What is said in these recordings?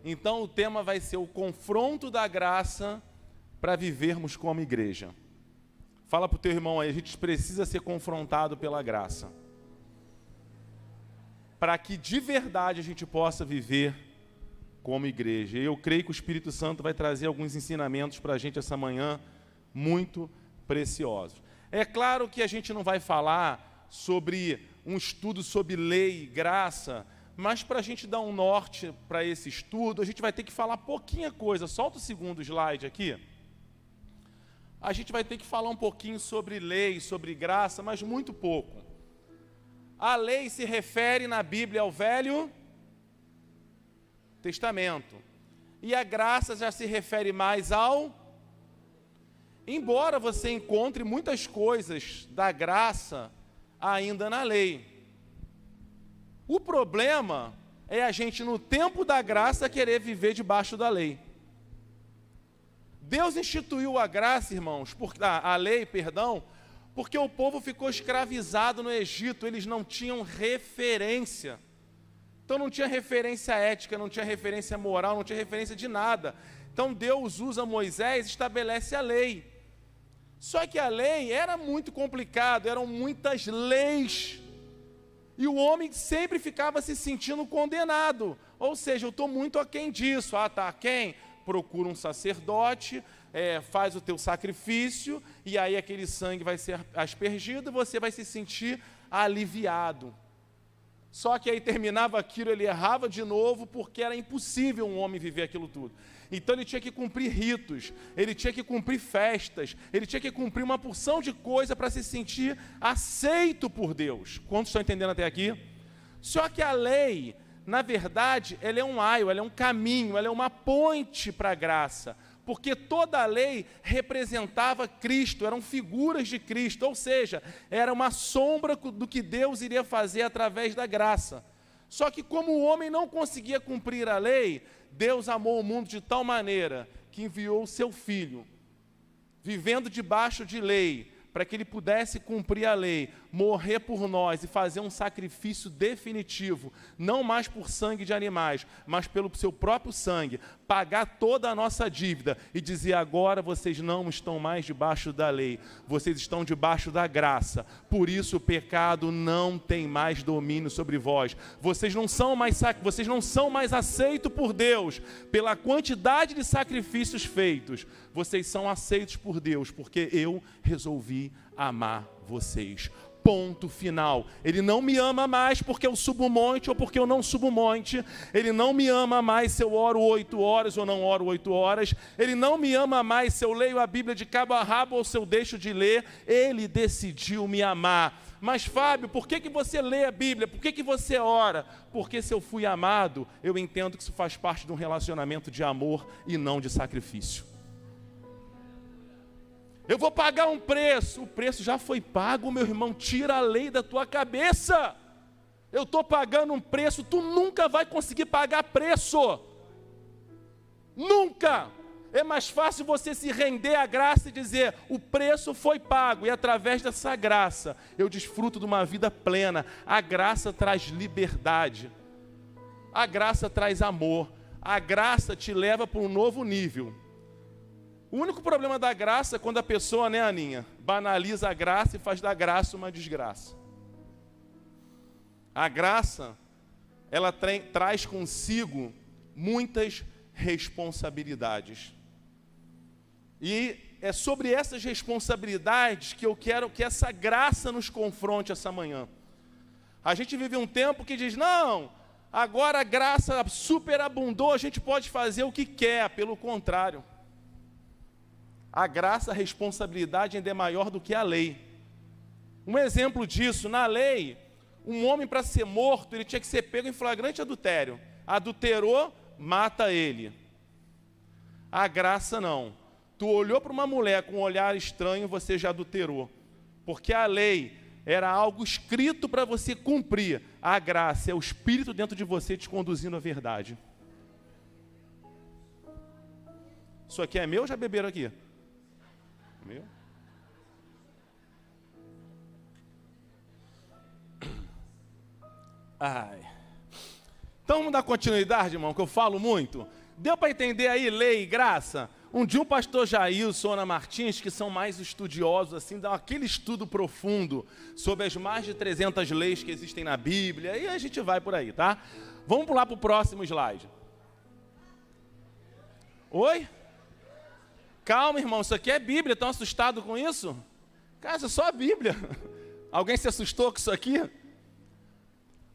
Então o tema vai ser o confronto da graça para vivermos como igreja. Fala para o teu irmão aí, a gente precisa ser confrontado pela graça. Para que de verdade a gente possa viver como igreja. Eu creio que o Espírito Santo vai trazer alguns ensinamentos para a gente essa manhã muito preciosos. É claro que a gente não vai falar sobre um estudo sobre lei e graça, mas para a gente dar um norte para esse estudo, a gente vai ter que falar pouquinha coisa. Solta o segundo slide aqui. A gente vai ter que falar um pouquinho sobre lei, sobre graça, mas muito pouco. A lei se refere na Bíblia ao Velho Testamento. E a graça já se refere mais ao... Embora você encontre muitas coisas da graça ainda na lei. O problema é a gente, no tempo da graça, querer viver debaixo da lei. Deus instituiu a graça, irmãos, a lei, perdão, porque o povo ficou escravizado no Egito, eles não tinham referência. Então não tinha referência ética, não tinha referência moral, não tinha referência de nada. Então Deus usa Moisés e estabelece a lei. Só que a lei era muito complicado, eram muitas leis. E o homem sempre ficava se sentindo condenado. Ou seja, eu estou muito aquém disso. Ah, está aquém? Procura um sacerdote, faz o teu sacrifício, e aí aquele sangue vai ser aspergido e você vai se sentir aliviado. Só que aí terminava aquilo, ele errava de novo, porque era impossível um homem viver aquilo tudo. Então ele tinha que cumprir ritos, ele tinha que cumprir festas, ele tinha que cumprir uma porção de coisa para se sentir aceito por Deus. Quantos estão entendendo até aqui? Só que a lei, na verdade, ela é um aio, ela é um caminho, ela é uma ponte para a graça. Porque toda a lei representava Cristo, eram figuras de Cristo, ou seja, era uma sombra do que Deus iria fazer através da graça. Só que como o homem não conseguia cumprir a lei, Deus amou o mundo de tal maneira que enviou o seu Filho, vivendo debaixo de lei, para que ele pudesse cumprir a lei, morrer por nós e fazer um sacrifício definitivo, não mais por sangue de animais, mas pelo seu próprio sangue, pagar toda a nossa dívida e dizer: agora vocês não estão mais debaixo da lei, vocês estão debaixo da graça, por isso o pecado não tem mais domínio sobre vós, vocês não são mais aceitos por Deus, pela quantidade de sacrifícios feitos, vocês são aceitos por Deus, porque eu resolvi amar vocês. Ponto final. Ele não me ama mais porque eu subo o monte ou porque eu não subo o monte. Ele não me ama mais se eu oro 8 horas ou não oro 8 horas. Ele não me ama mais se eu leio a Bíblia de cabo a rabo ou se eu deixo de ler. Ele decidiu me amar. Mas Fábio, por que você lê a Bíblia? Por que você ora? Porque se eu fui amado, eu entendo que isso faz parte de um relacionamento de amor e não de sacrifício. Eu vou pagar um preço, o preço já foi pago, meu irmão, tira a lei da tua cabeça. Eu estou pagando um preço, tu nunca vai conseguir pagar preço. Nunca. É mais fácil você se render à graça e dizer: o preço foi pago, e através dessa graça eu desfruto de uma vida plena. A graça traz liberdade, a graça traz amor, a graça te leva para um novo nível. O único problema da graça é quando a pessoa, né, Aninha, banaliza a graça e faz da graça uma desgraça. A graça, ela traz consigo muitas responsabilidades. E é sobre essas responsabilidades que eu quero que essa graça nos confronte essa manhã. A gente vive um tempo que diz: não, agora a graça superabundou, a gente pode fazer o que quer. Pelo contrário. A graça, a responsabilidade ainda é maior do que a lei. Um exemplo disso, na lei, um homem para ser morto, ele tinha que ser pego em flagrante adultério. Adulterou, mata ele. A graça não. Tu olhou para uma mulher com um olhar estranho, você já adulterou. Porque a lei era algo escrito para você cumprir. A graça é o Espírito dentro de você te conduzindo à verdade. Isso aqui é meu ou já beberam aqui? Meu? Ai. Então vamos dar continuidade, irmão, que eu falo muito. Deu para entender aí lei e graça? Um dia o pastor Jailson, Ana Martins, que são mais estudiosos, assim, dão aquele estudo profundo sobre as mais de 300 leis que existem na Bíblia, e a gente vai por aí, tá? Vamos pular para o próximo slide. Oi? Calma, irmão, isso aqui é Bíblia, estão assustados com isso? Cara, isso é só a Bíblia. Alguém se assustou com isso aqui?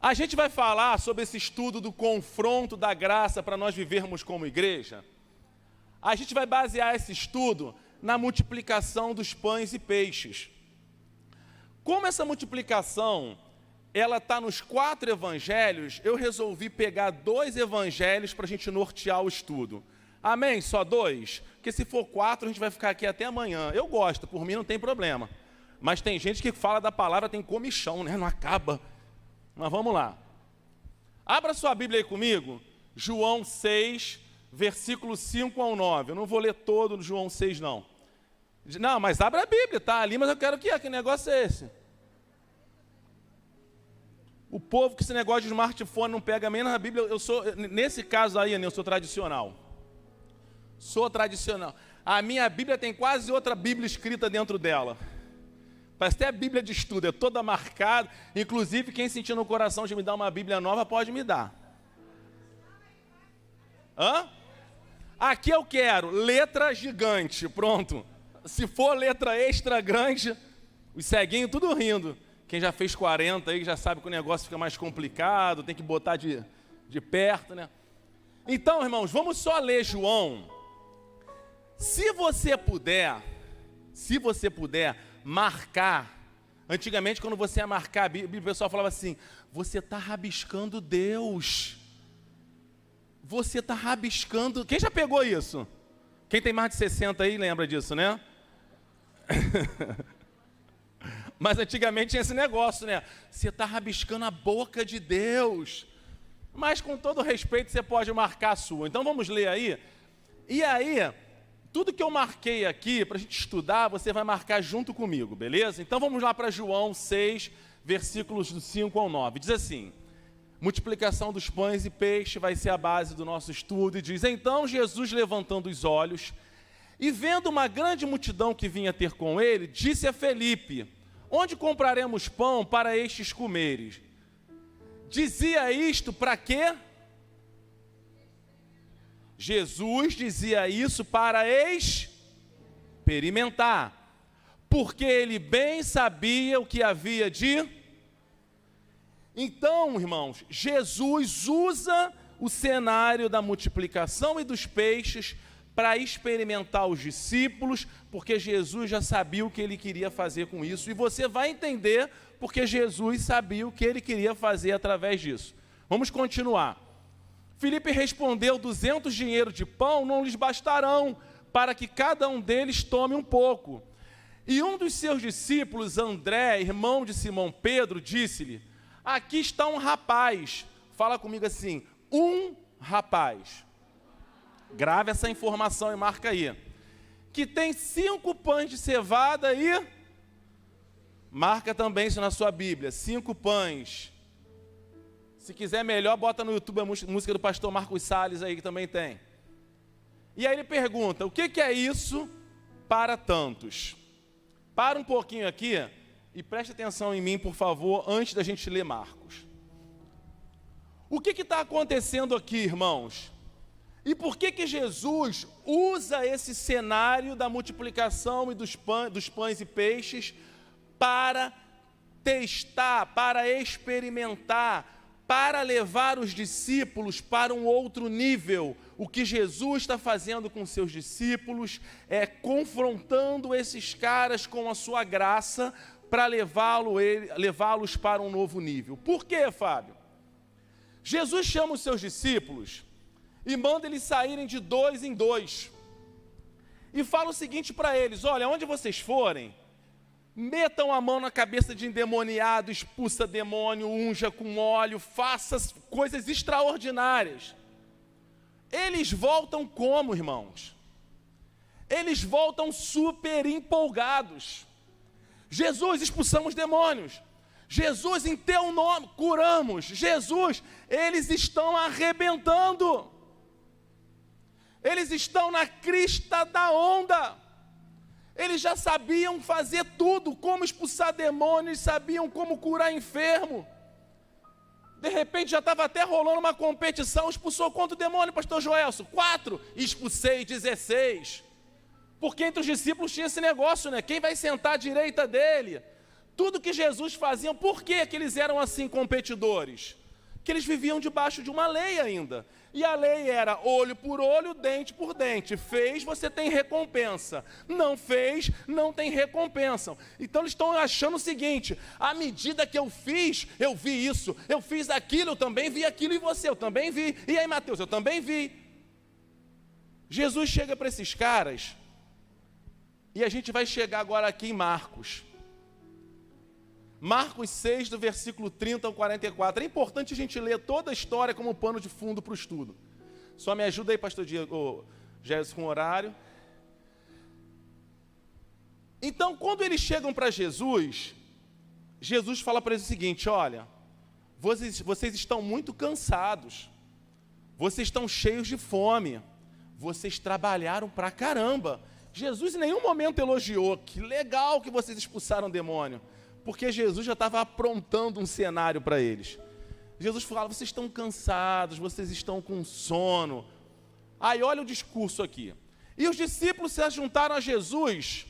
A gente vai falar sobre esse estudo do confronto da graça para nós vivermos como igreja. A gente vai basear esse estudo na multiplicação dos pães e peixes. Como essa multiplicação, ela está nos 4 evangelhos, eu resolvi pegar 2 evangelhos para a gente nortear o estudo. Amém? Só 2? Porque se for 4, a gente vai ficar aqui até amanhã. Eu gosto, por mim não tem problema. Mas tem gente que fala da palavra, tem comichão, né? Não acaba. Mas vamos lá. Abra sua Bíblia aí comigo. João 6, versículos 5 ao 9. Eu não vou ler todo no João 6, não. Não, mas abra a Bíblia, tá ali, mas eu quero que negócio é esse? O povo que esse negócio de smartphone não pega nem na Bíblia, nesse caso aí, eu sou tradicional. Sou tradicional. A minha Bíblia tem quase outra Bíblia escrita dentro dela. Parece até a Bíblia de estudo, é toda marcada. Inclusive, quem sentir no coração de me dar uma Bíblia nova, pode me dar. Hã? Aqui eu quero letra gigante, pronto. Se for letra extra grande, os ceguinhos tudo rindo. Quem já fez 40 aí já sabe que o negócio fica mais complicado, tem que botar de perto, né? Então, irmãos, vamos só ler João. Se você puder marcar, antigamente quando você ia marcar a Bíblia, o pessoal falava assim, você está rabiscando Deus. Você está rabiscando... Quem já pegou isso? Quem tem mais de 60 aí lembra disso, né? Mas antigamente tinha esse negócio, né? Você está rabiscando a boca de Deus. Mas com todo respeito você pode marcar a sua. Então vamos ler aí. E aí, tudo que eu marquei aqui para a gente estudar, você vai marcar junto comigo, beleza? Então vamos lá para João 6, versículos do 5 ao 9. Diz assim, multiplicação dos pães e peixes vai ser a base do nosso estudo. E diz, então Jesus levantando os olhos e vendo uma grande multidão que vinha ter com ele, disse a Felipe, onde compraremos pão para estes comeres? Dizia isto para quê? Jesus dizia isso para experimentar, porque ele bem sabia o que havia de... Então, irmãos, Jesus usa o cenário da multiplicação e dos peixes para experimentar os discípulos, porque Jesus já sabia o que ele queria fazer com isso, e você vai entender porque Jesus sabia o que ele queria fazer através disso. Vamos continuar. Filipe respondeu, 200 dinheiros de pão não lhes bastarão, para que cada um deles tome um pouco. E um dos seus discípulos, André, irmão de Simão Pedro, disse-lhe, aqui está um rapaz, fala comigo assim, um rapaz. Grave essa informação e marca aí. Que tem 5 pães de cevada e... Marca também isso na sua Bíblia, 5 pães. Se quiser melhor, bota no YouTube a música do pastor Marcos Salles aí, que também tem. E aí ele pergunta, o que é isso para tantos? Para um pouquinho aqui e preste atenção em mim, por favor, antes da gente ler Marcos. O que está acontecendo aqui, irmãos? E por que Jesus usa esse cenário da multiplicação e dos pães e peixes para testar, para experimentar, para levar os discípulos para um outro nível? O que Jesus está fazendo com seus discípulos é confrontando esses caras com a sua graça para levá-los para um novo nível. Por quê, Fábio? Jesus chama os seus discípulos e manda eles saírem de 2 em 2. E fala o seguinte para eles, olha, onde vocês forem, metam a mão na cabeça de endemoniado, expulsa demônio, unja com óleo, faça coisas extraordinárias. Eles voltam como, irmãos? Eles voltam super empolgados. Jesus, expulsamos demônios. Jesus, em teu nome, curamos. Jesus, eles estão arrebentando. Eles estão na crista da onda. Eles já sabiam fazer tudo, como expulsar demônios, sabiam como curar enfermo. De repente já estava até rolando uma competição. Expulsou quanto demônio, pastor Joelson? 4. Expulsei 16. Porque entre os discípulos tinha esse negócio, né? Quem vai sentar à direita dele? Tudo que Jesus fazia, por que eles eram assim competidores? Que eles viviam debaixo de uma lei ainda. E a lei era olho por olho, dente por dente. Fez, você tem recompensa. Não fez, não tem recompensa. Então eles estão achando o seguinte: à medida que eu fiz, eu vi isso. Eu fiz aquilo, eu também vi aquilo. E você, eu também vi. E aí, Mateus, eu também vi. Jesus chega para esses caras. E a gente vai chegar agora aqui em Marcos. Marcos 6, do versículo 30 ao 44. É importante a gente ler toda a história como pano de fundo para o estudo. Só me ajuda aí, pastor Diego, Jesus, com o horário. Então, quando eles chegam para Jesus, Jesus fala para eles o seguinte: olha, vocês estão muito cansados, vocês estão cheios de fome, vocês trabalharam pra caramba. Jesus em nenhum momento elogiou, que legal que vocês expulsaram o demônio. Porque Jesus já estava aprontando um cenário para eles. Jesus fala: vocês estão cansados, vocês estão com sono. Aí olha o discurso aqui. E os discípulos se juntaram a Jesus,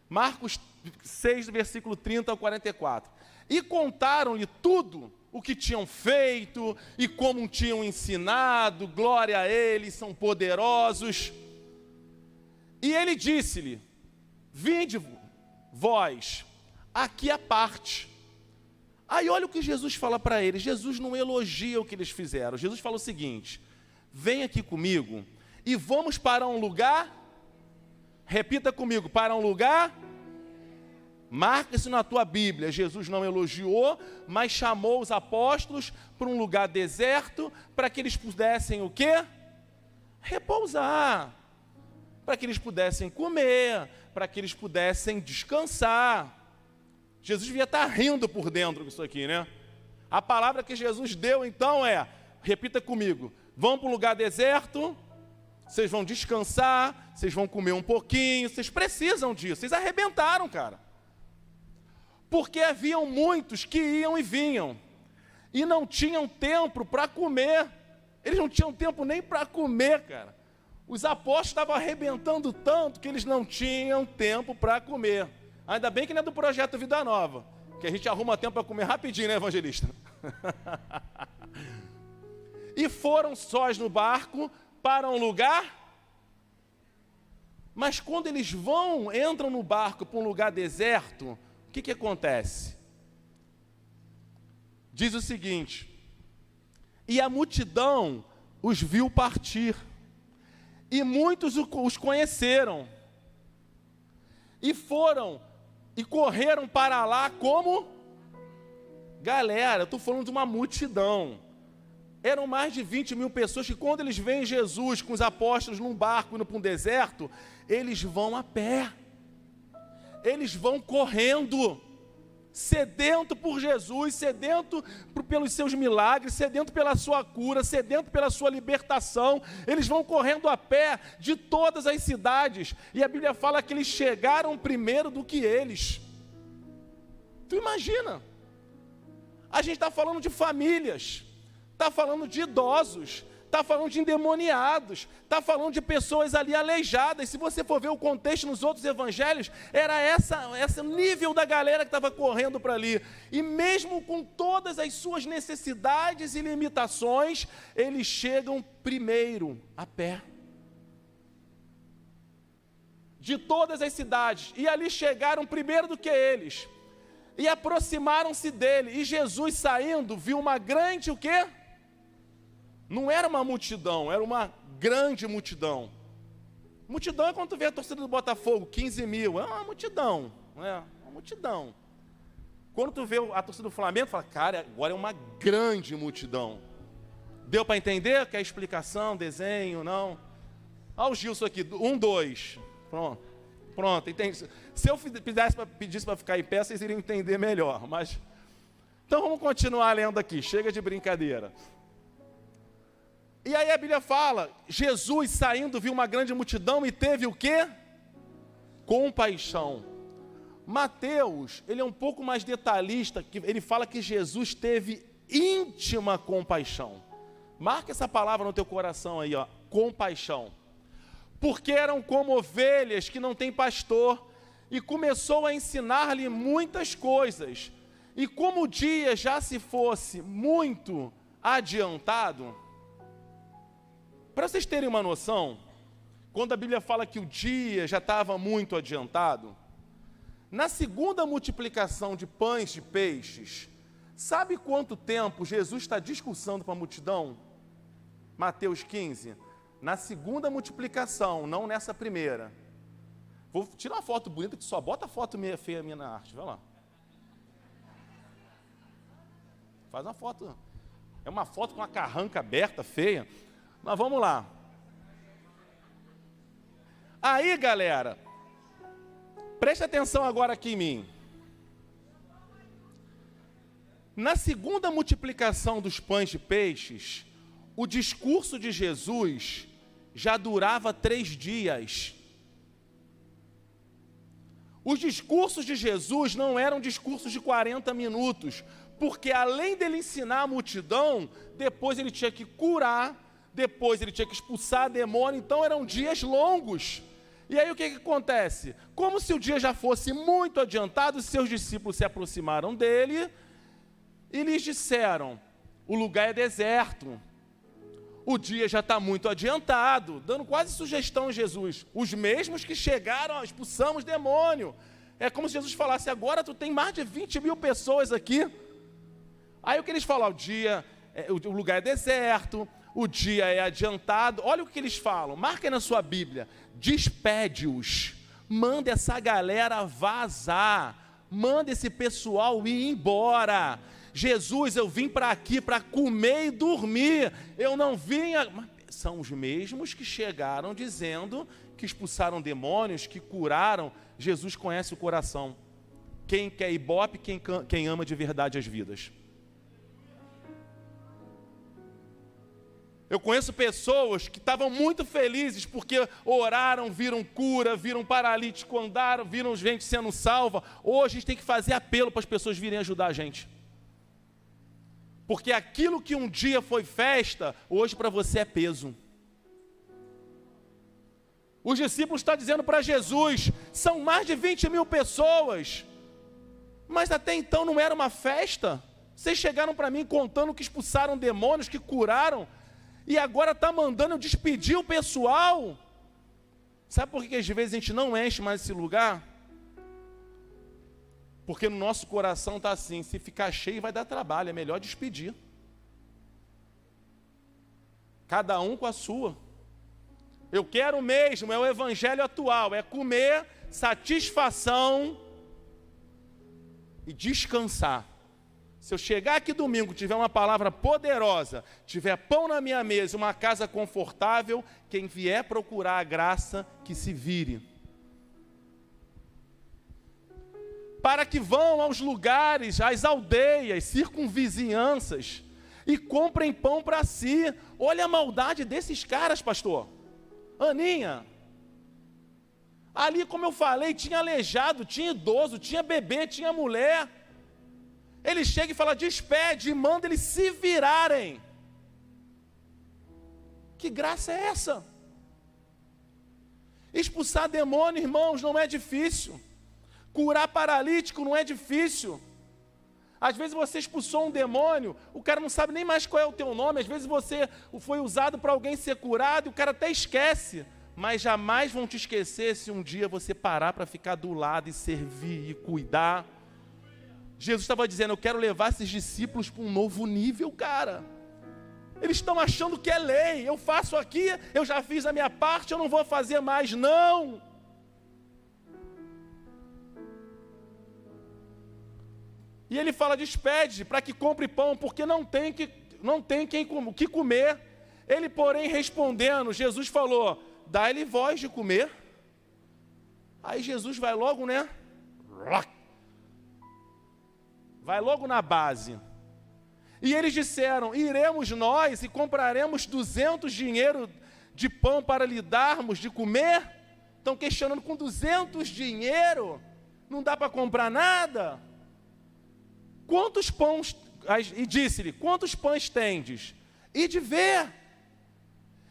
Marcos 6, versículo 30 ao 44. E contaram-lhe tudo o que tinham feito e como tinham ensinado. Glória a eles, são poderosos. E ele disse-lhe: vinde vós aqui à parte. Aí olha o que Jesus fala para eles. Jesus não elogia o que eles fizeram. Jesus fala o seguinte: vem aqui comigo e vamos para um lugar. Repita comigo: para um lugar. Marca isso na tua Bíblia. Jesus não elogiou, mas chamou os apóstolos para um lugar deserto, para que eles pudessem o quê? Repousar. Para que eles pudessem comer, para que eles pudessem descansar. Jesus devia estar rindo por dentro disso aqui, né? A palavra que Jesus deu, então, é, repita comigo: vão para um lugar deserto, vocês vão descansar, vocês vão comer um pouquinho, vocês precisam disso. Vocês arrebentaram, cara. Porque haviam muitos que iam e vinham, e não tinham tempo para comer. Eles não tinham tempo nem para comer, cara. Os apóstolos estavam arrebentando tanto que eles não tinham tempo para comer. Ainda bem que não é do projeto Vida Nova, que a gente arruma tempo para comer rapidinho, né, evangelista? E foram sós no barco para um lugar. Mas quando eles entram no barco para um lugar deserto, o que acontece? Diz o seguinte: e a multidão os viu partir, e muitos os conheceram, e foram e correram para lá como galera. Eu estou falando de uma multidão. Eram mais de 20 mil pessoas que, quando eles veem Jesus com os apóstolos num barco indo para um deserto, eles vão a pé, eles vão correndo, sedento por Jesus, sedento pelos seus milagres, sedento pela sua cura, sedento pela sua libertação. Eles vão correndo a pé de todas as cidades, e a Bíblia fala que eles chegaram primeiro do que eles. Tu imagina? A gente está falando de famílias, está falando de idosos, está falando de endemoniados, está falando de pessoas ali aleijadas. Se você for ver o contexto nos outros evangelhos, era esse nível da galera que estava correndo para ali. E mesmo com todas as suas necessidades e limitações, eles chegam primeiro a pé. De todas as cidades, e ali chegaram primeiro do que eles, e aproximaram-se dele. E Jesus, saindo, viu uma grande, o quê? Não era uma multidão, era uma grande multidão. Multidão é quando tu vê a torcida do Botafogo, 15 mil, é uma multidão, não é? Uma multidão. Quando tu vê a torcida do Flamengo, fala: cara, agora é uma grande multidão. Deu para entender? Quer explicação, desenho, não? Olha o Gilson aqui, 1, 2, pronto, entendi. Se eu pedisse para ficar em pé, vocês iriam entender melhor, mas Então vamos continuar lendo aqui, chega de brincadeira. E aí a Bíblia fala, Jesus saindo viu uma grande multidão e teve o quê? Compaixão. Mateus, ele é um pouco mais detalhista, que ele fala que Jesus teve íntima compaixão. Marca essa palavra no teu coração aí, ó, compaixão. Porque eram como ovelhas que não têm pastor, e começou a ensinar-lhe muitas coisas. E como o dia já se fosse muito adiantado, para vocês terem uma noção, quando a Bíblia fala que o dia já estava muito adiantado, na segunda multiplicação de pães e peixes, sabe quanto tempo Jesus está discursando para a multidão? Mateus 15. Na segunda multiplicação, não nessa primeira. Vou tirar uma foto bonita que só bota foto meia feia minha na arte, vai lá. Faz uma foto. É uma foto com uma carranca aberta, feia. Mas vamos lá. Aí, galera, preste atenção agora aqui em mim. Na segunda multiplicação dos pães e peixes, o discurso de Jesus já durava 3 dias. Os discursos de Jesus não eram discursos de 40 minutos, porque além dele ensinar a multidão, depois ele tinha que curar, depois ele tinha que expulsar demônio, então eram dias longos. E aí o que acontece? Como se o dia já fosse muito adiantado, seus discípulos se aproximaram dele e lhes disseram, o lugar é deserto, o dia já está muito adiantado, dando quase sugestão a Jesus. Os mesmos que chegaram, ó, expulsamos demônio. É como se Jesus falasse, agora tu tem mais de 20 mil pessoas aqui. Aí o que eles falam? O lugar é deserto, o dia é adiantado. Olha o que eles falam, marca aí na sua Bíblia. Despede-os, manda essa galera vazar, manda esse pessoal ir embora. Jesus, eu vim para aqui para comer e dormir, eu não vim... São os mesmos que chegaram dizendo que expulsaram demônios, que curaram. Jesus conhece o coração. Quem quer ibope, quem ama de verdade as vidas. Eu conheço pessoas que estavam muito felizes porque oraram, viram cura, viram paralítico andar, viram gente sendo salva. Hoje a gente tem que fazer apelo para as pessoas virem ajudar a gente. Porque aquilo que um dia foi festa, hoje para você é peso. Os discípulos estão dizendo para Jesus, são mais de 20 mil pessoas, mas até então não era uma festa. Vocês chegaram para mim contando que expulsaram demônios, que curaram, e agora está mandando eu despedir o pessoal. Sabe por que às vezes a gente não enche mais esse lugar? Porque no nosso coração está assim, se ficar cheio vai dar trabalho, é melhor despedir. Cada um com a sua. Eu quero mesmo, é o evangelho atual, é comer, satisfação e descansar. Se eu chegar aqui domingo, tiver uma palavra poderosa, tiver pão na minha mesa, uma casa confortável, quem vier procurar a graça, que se vire. Para que vão aos lugares, às aldeias, circunvizinhanças, e comprem pão para si. Olha a maldade desses caras, pastor. Aninha, ali como eu falei, tinha aleijado, tinha idoso, tinha bebê, tinha mulher. Ele chega e fala, despede, e manda eles se virarem. Que graça é essa? Expulsar demônio, irmãos, não é difícil. Curar paralítico não é difícil. Às vezes você expulsou um demônio, o cara não sabe nem mais qual é o teu nome. Às vezes você foi usado para alguém ser curado e o cara até esquece. Mas jamais vão te esquecer se um dia você parar para ficar do lado e servir e cuidar. Jesus estava dizendo, eu quero levar esses discípulos para um novo nível, cara. Eles estão achando que é lei. Eu faço aqui, eu já fiz a minha parte, eu não vou fazer mais. Não. E ele fala, despede para que compre pão, porque não tem o que comer. Ele, porém, respondendo, Jesus falou, dá-lhe voz de comer. Aí Jesus vai logo, né? Vai logo na base. E eles disseram: iremos nós e compraremos 200 dinheiro de pão para lhe darmos de comer? Estão questionando, com 200 dinheiro, não dá para comprar nada? Quantos pães, e disse-lhe, quantos pães tendes? E de ver.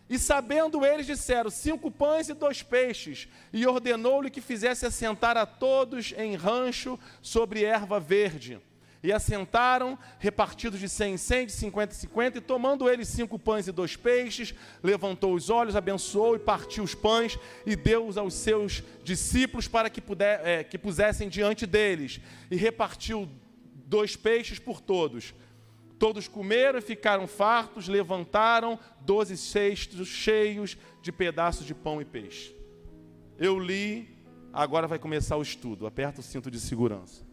E sabendo eles, disseram, 5 pães e 2 peixes. E ordenou-lhe que fizesse assentar a todos em rancho sobre erva verde. E assentaram, repartidos de 100 em 100, de 50 em 50, e tomando eles 5 pães e 2 peixes, levantou os olhos, abençoou e partiu os pães, e deu-os aos seus discípulos para que pusessem diante deles. E repartiu 2 peixes por todos. Todos comeram e ficaram fartos, levantaram 12 cestos cheios de pedaços de pão e peixe. Eu li, agora vai começar o estudo. Aperta o cinto de segurança.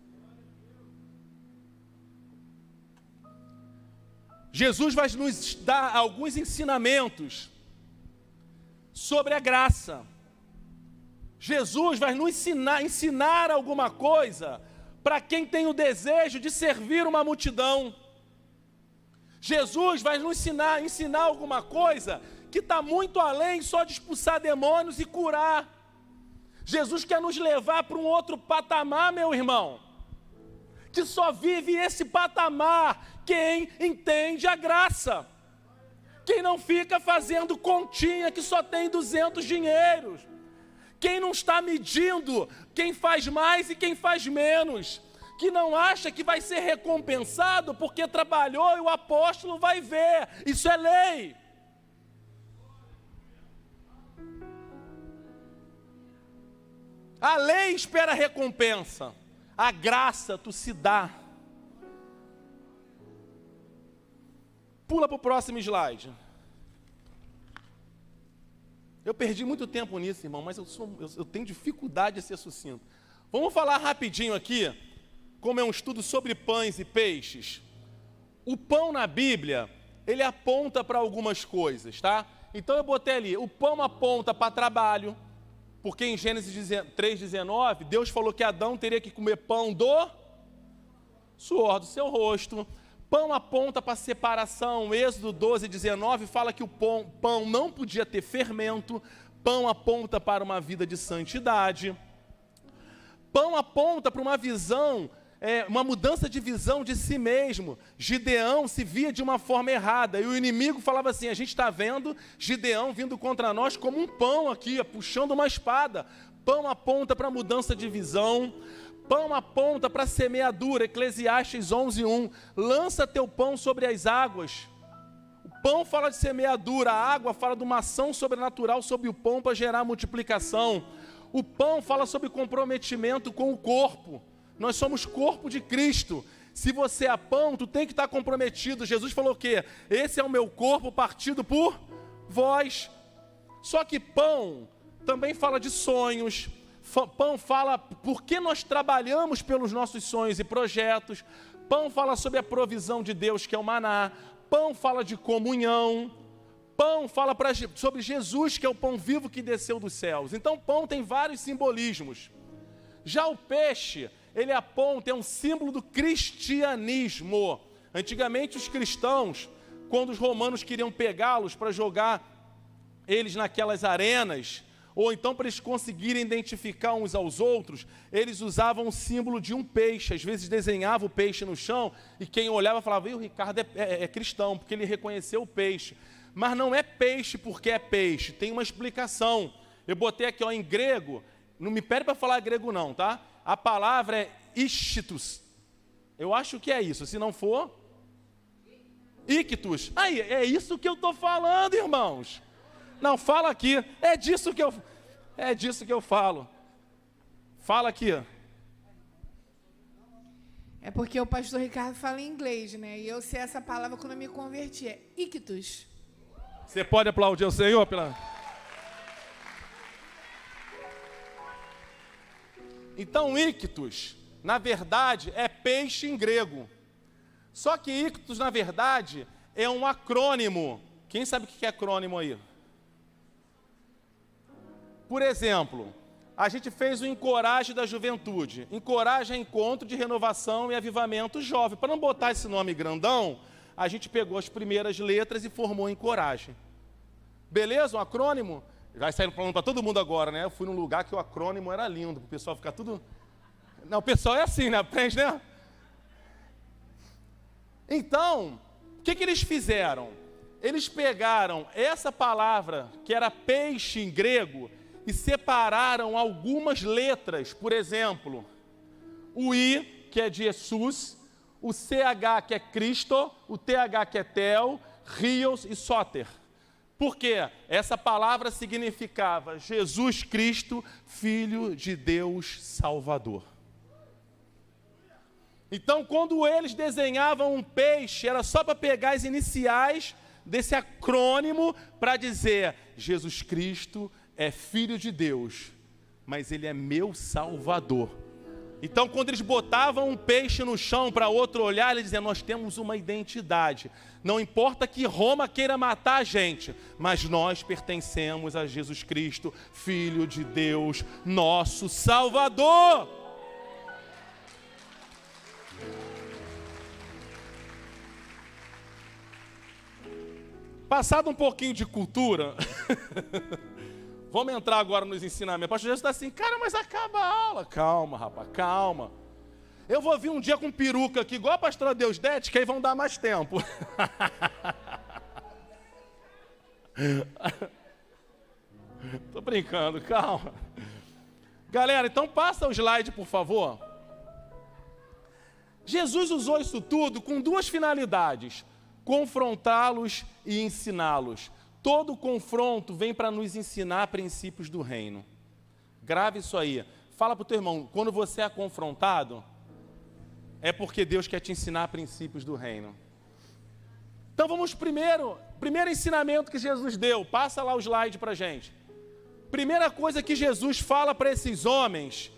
Jesus vai nos dar alguns ensinamentos sobre a graça. Jesus vai nos ensinar alguma coisa para quem tem o desejo de servir uma multidão. Jesus vai nos ensinar alguma coisa que está muito além só de expulsar demônios e curar. Jesus quer nos levar para um outro patamar, meu irmão, que só vive esse patamar quem entende a graça, quem não fica fazendo continha que só tem 200 dinheiros, quem não está medindo quem faz mais e quem faz menos, que não acha que vai ser recompensado porque trabalhou e o apóstolo vai ver. Isso é lei. A lei espera recompensa. A graça tu se dá. Pula para o próximo slide. Eu perdi muito tempo nisso, irmão, mas eu tenho dificuldade de ser sucinto. Vamos falar rapidinho aqui, como é um estudo sobre pães e peixes. O pão na Bíblia, ele aponta para algumas coisas, tá? Então eu botei ali, o pão aponta para trabalho, porque em Gênesis 3,19, Deus falou que Adão teria que comer pão do suor do seu rosto. Pão aponta para separação. Êxodo 12,19 fala que o pão não podia ter fermento. Pão aponta para uma vida de santidade. Pão aponta para uma visão, uma mudança de visão de si mesmo. Gideão se via de uma forma errada, e o inimigo falava assim, a gente está vendo Gideão vindo contra nós como um pão aqui, puxando uma espada. Pão aponta para mudança de visão. Pão aponta para semeadura, Eclesiastes 11:1. Lança teu pão sobre as águas. O pão fala de semeadura, a água fala de uma ação sobrenatural sobre o pão para gerar multiplicação. O pão fala sobre comprometimento com o corpo. Nós somos corpo de Cristo. Se você é pão, tu tem que estar comprometido. Jesus falou o quê? Esse é o meu corpo partido por vós. Só que pão também fala de sonhos. Pão fala por que nós trabalhamos pelos nossos sonhos e projetos. Pão fala sobre a provisão de Deus, que é o maná. Pão fala de comunhão. Pão fala sobre Jesus, que é o pão vivo que desceu dos céus. Então, pão tem vários simbolismos. Já o peixe, ele aponta, é um símbolo do cristianismo. Antigamente, os cristãos, quando os romanos queriam pegá-los para jogar eles naquelas arenas, ou então para eles conseguirem identificar uns aos outros, eles usavam o símbolo de um peixe. Às vezes desenhava o peixe no chão, e quem olhava falava, o Ricardo é cristão, porque ele reconheceu o peixe. Mas não é peixe porque é peixe, tem uma explicação. Eu botei aqui em grego, não me pede para falar grego não, tá? A palavra é ichthus. Eu acho que é isso, se não for, ictus. Aí, é isso que eu estou falando, irmãos. Não, fala aqui, é disso que eu falo. Fala aqui. É porque o pastor Ricardo fala em inglês, né? E eu sei essa palavra quando eu me converti, é ictus. Você pode aplaudir o Senhor pela... Então, ictus, na verdade, é peixe em grego. Só que ictus, na verdade, é um acrônimo. Quem sabe o que é acrônimo aí? Por exemplo, a gente fez o Encoraje da Juventude. Encoraje é encontro de renovação e avivamento jovem. Para não botar esse nome grandão, a gente pegou as primeiras letras e formou Encoraje. Beleza? Um acrônimo? Vai sair falando para todo mundo agora, né? Eu fui num lugar que o acrônimo era lindo, para o pessoal ficar tudo... Não, o pessoal é assim, né? Aprende, né? Então, o que eles fizeram? Eles pegaram essa palavra, que era peixe em grego, e separaram algumas letras. Por exemplo, o I, que é de Jesus, o CH, que é Cristo, o TH, que é Tel, Rios e Soter. Por quê? Essa palavra significava Jesus Cristo, Filho de Deus Salvador. Então, quando eles desenhavam um peixe, era só para pegar as iniciais desse acrônimo para dizer: Jesus Cristo é Filho de Deus, mas Ele é meu Salvador. Então, quando eles botavam um peixe no chão para outro olhar, eles diziam: nós temos uma identidade. Não importa que Roma queira matar a gente, mas nós pertencemos a Jesus Cristo, Filho de Deus, nosso Salvador. Passado um pouquinho de cultura, vamos entrar agora nos ensinamentos. O pastor Jesus está assim: cara, mas acaba a aula. Calma, rapaz, calma. Eu vou vir um dia com peruca aqui, igual a pastora Deusdete, que aí vão dar mais tempo. Tô brincando, calma. Galera, então passa o slide, por favor. Jesus usou isso tudo com duas finalidades: confrontá-los e ensiná-los. Todo confronto vem para nos ensinar princípios do reino. Grave isso aí. Fala para o teu irmão: quando você é confrontado, é porque Deus quer te ensinar princípios do reino. Então vamos primeiro ensinamento que Jesus deu. Passa lá o slide para a gente. Primeira coisa que Jesus fala para esses homens,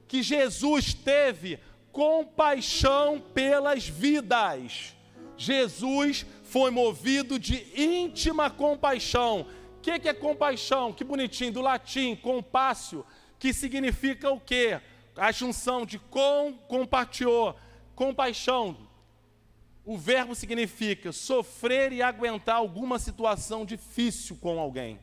que Jesus teve compaixão pelas vidas. Jesus foi movido de íntima compaixão. O que é compaixão? Que bonitinho, do latim, compassio, que significa o quê? A junção de compatio, compaixão. O verbo significa sofrer e aguentar alguma situação difícil com alguém.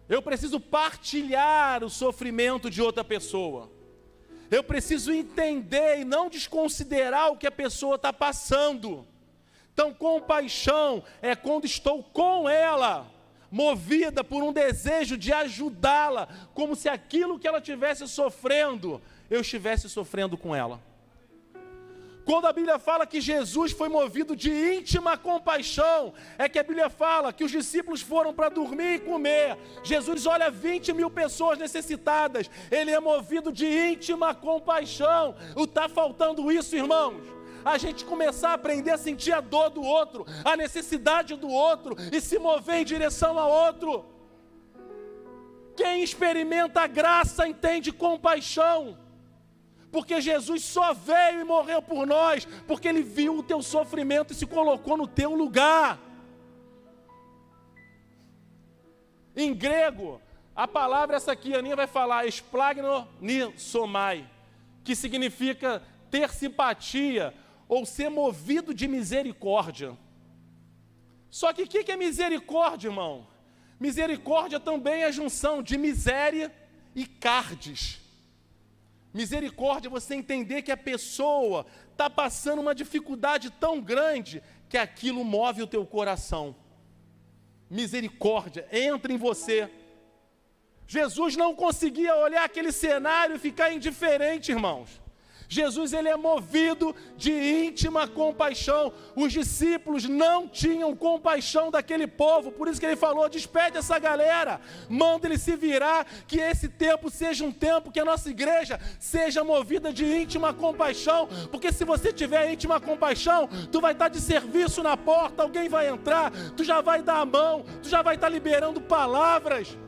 Eu preciso partilhar o sofrimento de outra pessoa. Eu preciso entender e não desconsiderar o que a pessoa está passando. Então, compaixão é quando estou com ela, movida por um desejo de ajudá-la, como se aquilo que ela estivesse sofrendo, eu estivesse sofrendo com ela. Quando a Bíblia fala que Jesus foi movido de íntima compaixão, é que a Bíblia fala que os discípulos foram para dormir e comer. Jesus olha 20 mil pessoas necessitadas, ele é movido de íntima compaixão. Está faltando isso, irmãos? A gente começar a aprender a sentir a dor do outro, a necessidade do outro e se mover em direção ao outro. Quem experimenta a graça entende compaixão. Porque Jesus só veio e morreu por nós, porque Ele viu o teu sofrimento e se colocou no teu lugar. Em grego, a palavra essa aqui, a Aninha vai falar, esplagnonisomai, que significa ter simpatia ou ser movido de misericórdia. Só que o que é misericórdia, irmão? Misericórdia também é a junção de miséria e cardes. Misericórdia é você entender que a pessoa está passando uma dificuldade tão grande que aquilo move o teu coração. Misericórdia entra em você. Jesus não conseguia olhar aquele cenário e ficar indiferente, irmãos. Jesus, ele é movido de íntima compaixão. Os discípulos não tinham compaixão daquele povo, por isso que ele falou: despede essa galera, manda ele se virar, que esse tempo seja um tempo que a nossa igreja seja movida de íntima compaixão, porque se você tiver íntima compaixão, tu vai estar de serviço na porta, alguém vai entrar, tu já vai dar a mão, tu já vai estar liberando palavras.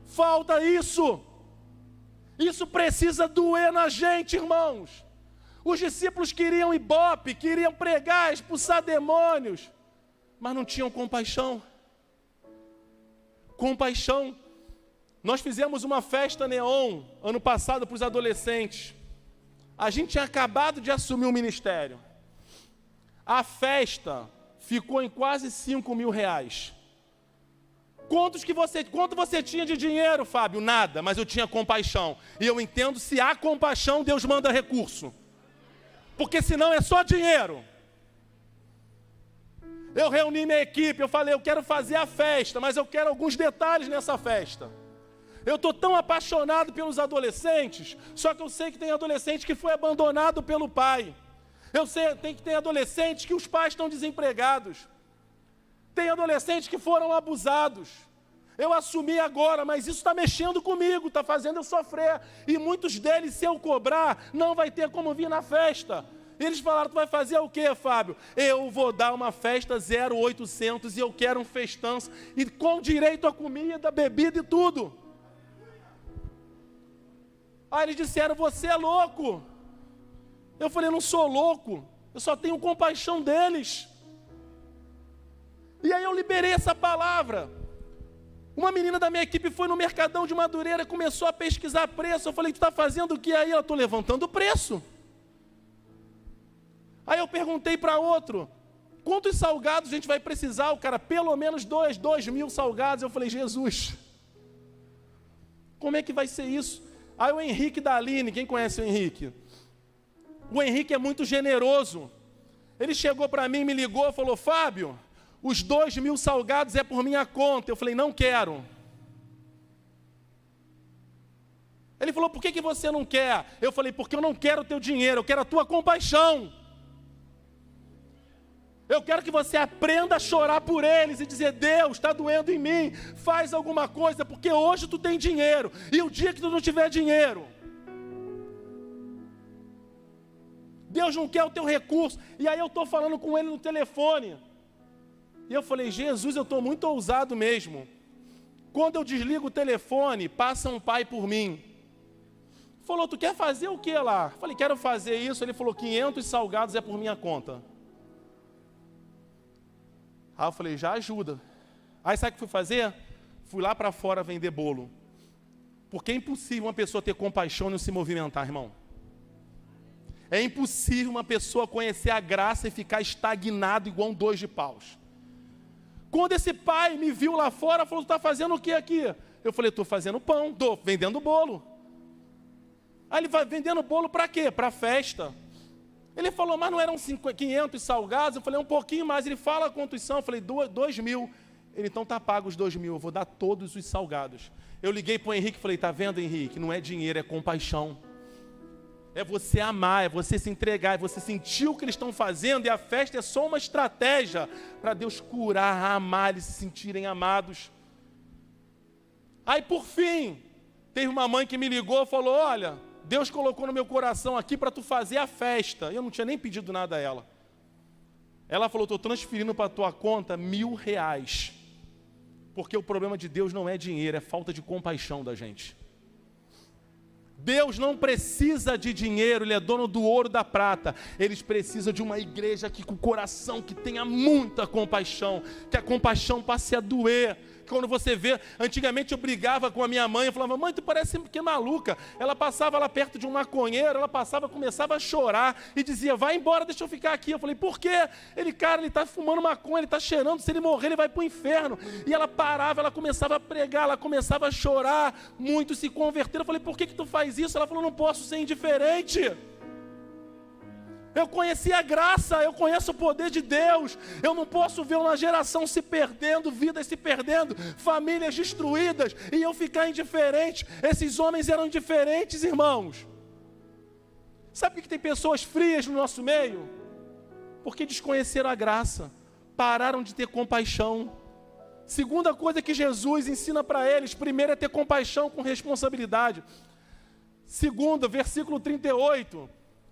Falta isso. Isso precisa doer na gente, irmãos. Os discípulos queriam ibope, queriam pregar, expulsar demônios, mas não tinham compaixão. Compaixão. Nós fizemos uma festa neon ano passado para os adolescentes. A gente tinha acabado de assumir o ministério. A festa ficou em quase 5 mil reais. Quanto você tinha de dinheiro, Fábio? Nada, mas eu tinha compaixão. E eu entendo, se há compaixão, Deus manda recurso. Porque senão é só dinheiro. Eu reuni minha equipe, eu falei, eu quero fazer a festa, mas eu quero alguns detalhes nessa festa. Eu estou tão apaixonado pelos adolescentes, só que eu sei que tem adolescente que foi abandonado pelo pai. Eu sei que tem adolescentes que os pais estão desempregados. Tem adolescentes que foram abusados. Eu assumi agora, mas isso está mexendo comigo, está fazendo eu sofrer. E muitos deles, se eu cobrar, não vai ter como vir na festa. Eles falaram, tu vai fazer o quê, Fábio? Eu vou dar uma festa 0800 e eu quero um festanço. E com direito à comida, bebida e tudo. Aí eles disseram, você é louco. Eu falei, eu não sou louco. Eu só tenho compaixão deles. E aí eu liberei essa palavra. Uma menina da minha equipe foi no Mercadão de Madureira e começou a pesquisar preço. Eu falei, tu está fazendo o que aí? Ela, estou levantando o preço. Aí eu perguntei para outro, quantos salgados a gente vai precisar? O cara, pelo menos 2.000 salgados. Eu falei, Jesus, como é que vai ser isso? Aí o Henrique da Aline, quem conhece o Henrique? O Henrique é muito generoso. Ele chegou para mim, me ligou, falou, Fábio, os 2.000 salgados é por minha conta. Eu falei, não quero. Ele falou, por que você não quer? Eu falei, porque eu não quero o teu dinheiro, eu quero a tua compaixão. Eu quero que você aprenda a chorar por eles e dizer, Deus, está doendo em mim, faz alguma coisa, porque hoje tu tem dinheiro, e o dia que tu não tiver dinheiro, Deus não quer o teu recurso. E aí eu estou falando com ele no telefone, e eu falei, Jesus, eu estou muito ousado mesmo. Quando eu desligo o telefone, passa um pai por mim. Falou, tu quer fazer o que lá? Falei, quero fazer isso. Ele falou, 500 salgados é por minha conta. Aí eu falei, já ajuda. Aí sabe o que fui fazer? Fui lá para fora vender bolo. Porque é impossível uma pessoa ter compaixão e não se movimentar, irmão. É impossível uma pessoa conhecer a graça e ficar estagnado igual um 2 de paus. Quando esse pai me viu lá fora, falou, tu está fazendo o que aqui? Eu falei, estou fazendo pão, estou vendendo bolo. Aí ele vai vendendo bolo para quê? Para festa. Ele falou, mas não eram 500 salgados? Eu falei, um pouquinho mais. Ele fala a quantos são? Eu falei, 2.000. Ele, então tá pago os 2.000, eu vou dar todos os salgados. Eu liguei para o Henrique e falei, tá vendo, Henrique? Não é dinheiro, é compaixão. É você amar, é você se entregar, é você sentir o que eles estão fazendo, e a festa é só uma estratégia para Deus curar, amar, eles se sentirem amados. Aí, por fim, teve uma mãe que me ligou e falou, olha, Deus colocou no meu coração aqui para tu fazer a festa. Eu não tinha nem pedido nada a ela. Ela falou, estou transferindo para a tua conta R$1.000. Porque o problema de Deus não é dinheiro, é falta de compaixão da gente. Deus não precisa de dinheiro, Ele é dono do ouro e da prata. Eles precisam de uma igreja que com o coração que tenha muita compaixão, que a compaixão passe a doer. Quando você vê, antigamente eu brigava com a minha mãe, eu falava, mãe, tu parece que é maluca. Ela passava lá perto de um maconheiro, começava a chorar e dizia, vai embora, deixa eu ficar aqui. Eu falei, por quê? Ele está fumando maconha, ele está cheirando, se ele morrer ele vai para o inferno. E ela parava, ela começava a pregar, ela começava a chorar, muitos se converteram. Eu falei, por que tu faz isso? Ela falou, não posso ser indiferente. Eu conheci a graça, eu conheço o poder de Deus. Eu não posso ver uma geração se perdendo, vidas se perdendo, famílias destruídas, e eu ficar indiferente. Esses homens eram indiferentes, irmãos. Sabe por que tem pessoas frias no nosso meio? Porque desconheceram a graça, pararam de ter compaixão. Segunda coisa que Jesus ensina para eles, primeiro é ter compaixão com responsabilidade. Segundo, versículo 38,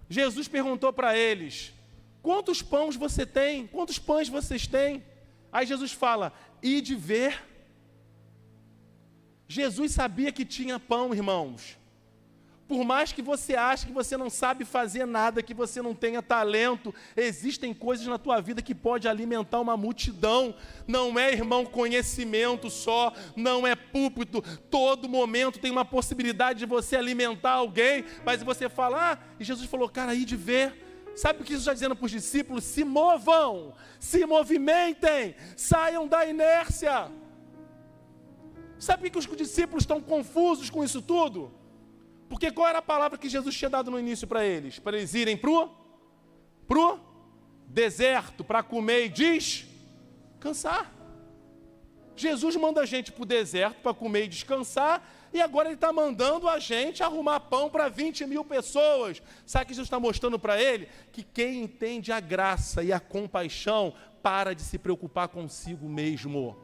Jesus perguntou para eles, quantos pães você tem? Quantos pães vocês têm? Aí Jesus fala, ide ver. Jesus sabia que tinha pão, irmãos. Por mais que você ache que você não sabe fazer nada, que você não tenha talento, existem coisas na tua vida que pode alimentar uma multidão. Não é, irmão, conhecimento só, não é púlpito. Todo momento tem uma possibilidade de você alimentar alguém, mas você fala, e Jesus falou, cara, aí de ver. Sabe o que Jesus está dizendo para os discípulos? Se movam, se movimentem, saiam da inércia. Sabe por que os discípulos estão confusos com isso tudo? Porque qual era a palavra que Jesus tinha dado no início para eles? Para eles irem pro deserto, para comer e descansar. Jesus manda a gente para o deserto para comer e descansar, e agora Ele está mandando a gente arrumar pão para 20 mil pessoas. Sabe o que Jesus está mostrando para ele? Que quem entende a graça e a compaixão, para de se preocupar consigo mesmo.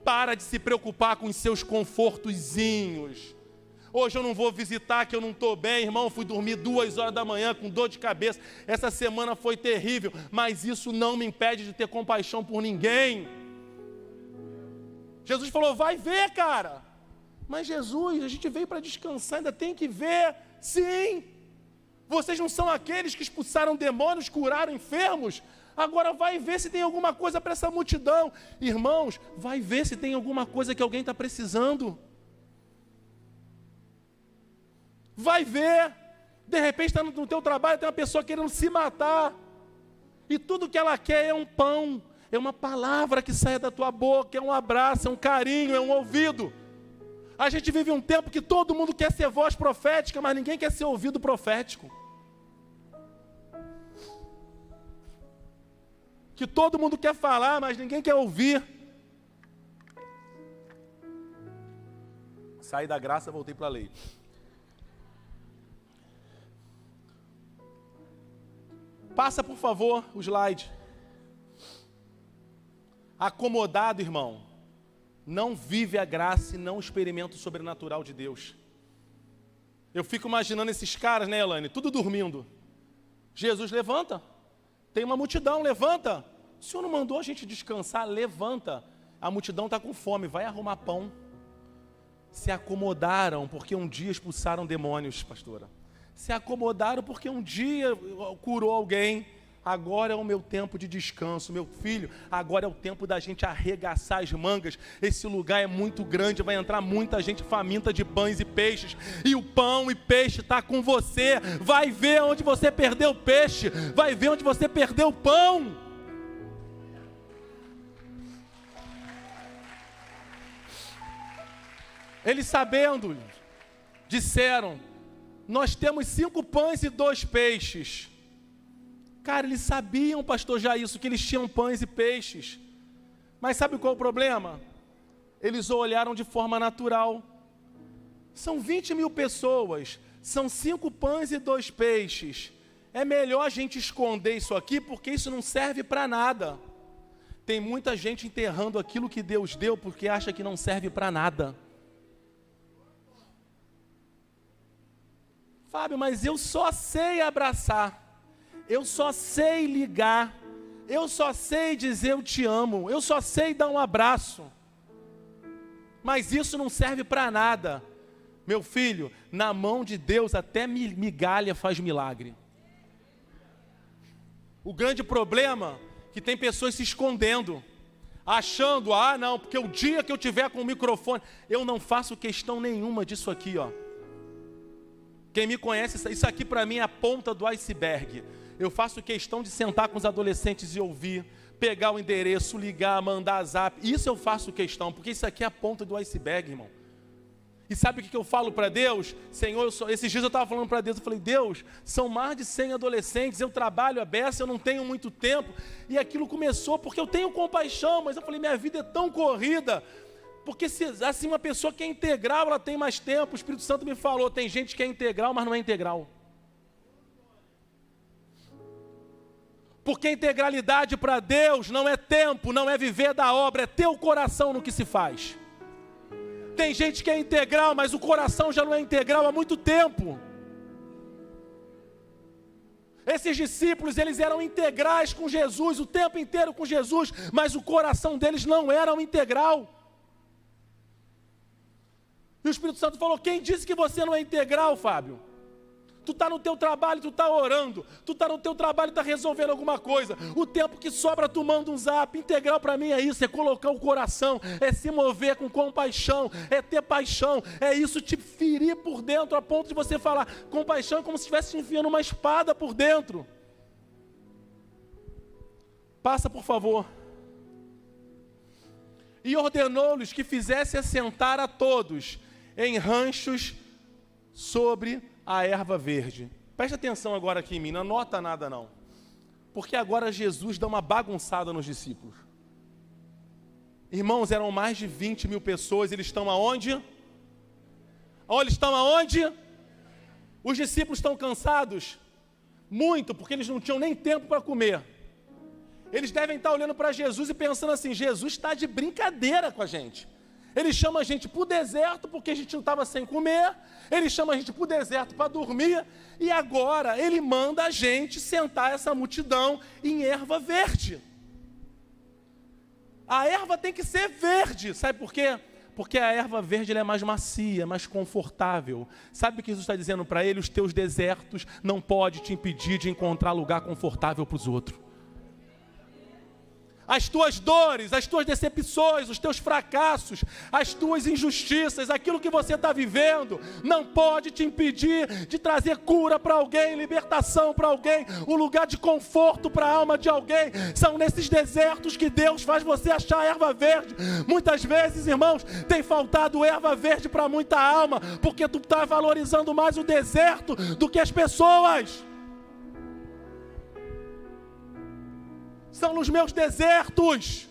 Para de se preocupar com os seus confortozinhos. Hoje eu não vou visitar que eu não estou bem, irmão, fui dormir 2 horas da manhã com dor de cabeça. Essa semana foi terrível, mas isso não me impede de ter compaixão por ninguém. Jesus falou, vai ver, cara. Mas Jesus, a gente veio para descansar, ainda tem que ver. Sim. Vocês não são aqueles que expulsaram demônios, curaram enfermos? Agora vai ver se tem alguma coisa para essa multidão. Irmãos, vai ver se tem alguma coisa que alguém está precisando. Vai ver. De repente está no teu trabalho, tem uma pessoa querendo se matar. E tudo que ela quer é um pão. É uma palavra que sai da tua boca, é um abraço, é um carinho, é um ouvido. A gente vive um tempo que todo mundo quer ser voz profética, mas ninguém quer ser ouvido profético. Que todo mundo quer falar, mas ninguém quer ouvir. Saí da graça, voltei para a lei. Passa, por favor, o slide. Acomodado, irmão, não vive a graça e não experimenta o sobrenatural de Deus. Eu fico imaginando esses caras, né, Elaine? Tudo dormindo. Jesus, levanta. Tem uma multidão, levanta. O Senhor não mandou a gente descansar? Levanta. A multidão está com fome, vai arrumar pão. Se acomodaram porque um dia expulsaram demônios, pastora. Se acomodaram porque um dia curou alguém. Agora é o meu tempo de descanso, meu filho. Agora é o tempo da gente arregaçar as mangas. Esse lugar é muito grande, vai entrar muita gente faminta de pães e peixes. E o pão e peixe está com você. Vai ver onde você perdeu o peixe. Vai ver onde você perdeu o pão. Eles sabendo, disseram, nós temos 5 pães e 2 peixes. Cara, eles sabiam, pastor Jair, que eles tinham pães e peixes. Mas sabe qual é o problema? Eles olharam de forma natural. São 20 mil pessoas, são 5 pães e 2 peixes. É melhor a gente esconder isso aqui, porque isso não serve para nada. Tem muita gente enterrando aquilo que Deus deu, porque acha que não serve para nada. Fábio, mas eu só sei abraçar. Eu só sei ligar, eu só sei dizer eu te amo, eu só sei dar um abraço. Mas isso não serve para nada. Meu filho, na mão de Deus até migalha faz milagre. O grande problema é que tem pessoas se escondendo, achando, não, porque o dia que eu tiver com o microfone, eu não faço questão nenhuma disso aqui, ó. Quem me conhece, isso aqui para mim é a ponta do iceberg. Eu faço questão de sentar com os adolescentes e ouvir, pegar o endereço, ligar, mandar zap. Isso eu faço questão, porque isso aqui é a ponta do iceberg, irmão. E sabe o que eu falo para Deus? Senhor, esses dias eu estava falando para Deus, eu falei, Deus, são mais de 100 adolescentes, eu trabalho a beça, eu não tenho muito tempo. E aquilo começou porque eu tenho compaixão, mas eu falei, minha vida é tão corrida. Porque se assim uma pessoa que é integral, ela tem mais tempo. O Espírito Santo me falou, tem gente que é integral, mas não é integral. Porque integralidade para Deus não é tempo, não é viver da obra, é ter o coração no que se faz. Tem gente que é integral, mas o coração já não é integral há muito tempo. Esses discípulos, eles eram integrais com Jesus, o tempo inteiro com Jesus, mas o coração deles não era integral. E o Espírito Santo falou, quem disse que você não é integral, Fábio? Tu está no teu trabalho, tu está orando. Tu está no teu trabalho, está resolvendo alguma coisa. O tempo que sobra, tu manda um zap. Integral para mim é isso, é colocar o coração, é se mover com compaixão, é ter paixão. É isso te ferir por dentro, a ponto de você falar, compaixão é como se estivesse enfiando uma espada por dentro. Passa, por favor. E ordenou-lhes que fizesse assentar a todos em ranchos sobre a erva verde. Presta atenção agora aqui em mim, não anota nada não. Porque agora Jesus dá uma bagunçada nos discípulos. Irmãos, eram mais de 20 mil pessoas, eles estão aonde? Eles estão aonde? Os discípulos estão cansados? Muito, porque eles não tinham nem tempo para comer. Eles devem estar olhando para Jesus e pensando assim, Jesus está de brincadeira com a gente. Ele chama a gente para o deserto porque a gente não estava sem comer. Ele chama a gente para o deserto para dormir. E agora ele manda a gente sentar essa multidão em erva verde. A erva tem que ser verde. Sabe por quê? Porque a erva verde ela é mais macia, mais confortável. Sabe o que Jesus está dizendo para ele? Os teus desertos não podem te impedir de encontrar lugar confortável para os outros. As tuas dores, as tuas decepções, os teus fracassos, as tuas injustiças, aquilo que você está vivendo, não pode te impedir de trazer cura para alguém, libertação para alguém, um lugar de conforto para a alma de alguém. São nesses desertos que Deus faz você achar erva verde. Muitas vezes, irmãos, tem faltado erva verde para muita alma, porque tu está valorizando mais o deserto do que as pessoas. São nos meus desertos,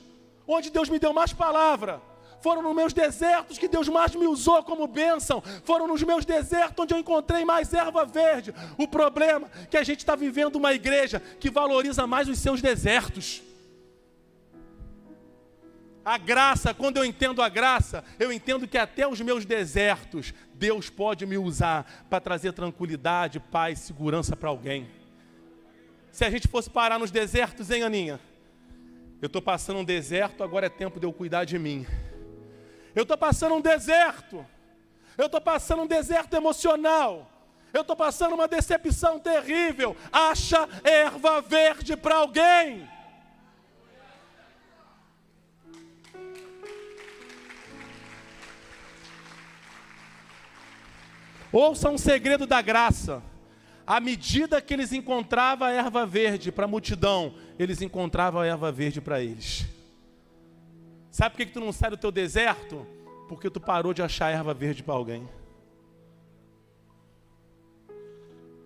onde Deus me deu mais palavra. Foram nos meus desertos que Deus mais me usou como bênção. Foram nos meus desertos onde eu encontrei mais erva verde. O problema é que a gente está vivendo uma igreja que valoriza mais os seus desertos. A graça, quando eu entendo a graça, eu entendo que até os meus desertos, Deus pode me usar para trazer tranquilidade, paz, segurança para alguém. Se a gente fosse parar nos desertos, hein, Aninha? Eu estou passando um deserto, agora é tempo de eu cuidar de mim. Eu estou passando um deserto. Eu estou passando um deserto emocional. Eu estou passando uma decepção terrível. Acha erva verde para alguém. Ouça um segredo da graça. À medida que eles encontravam a erva verde para a multidão, eles encontravam a erva verde para eles. Sabe por que tu não sai do teu deserto? Porque tu parou de achar erva verde para alguém.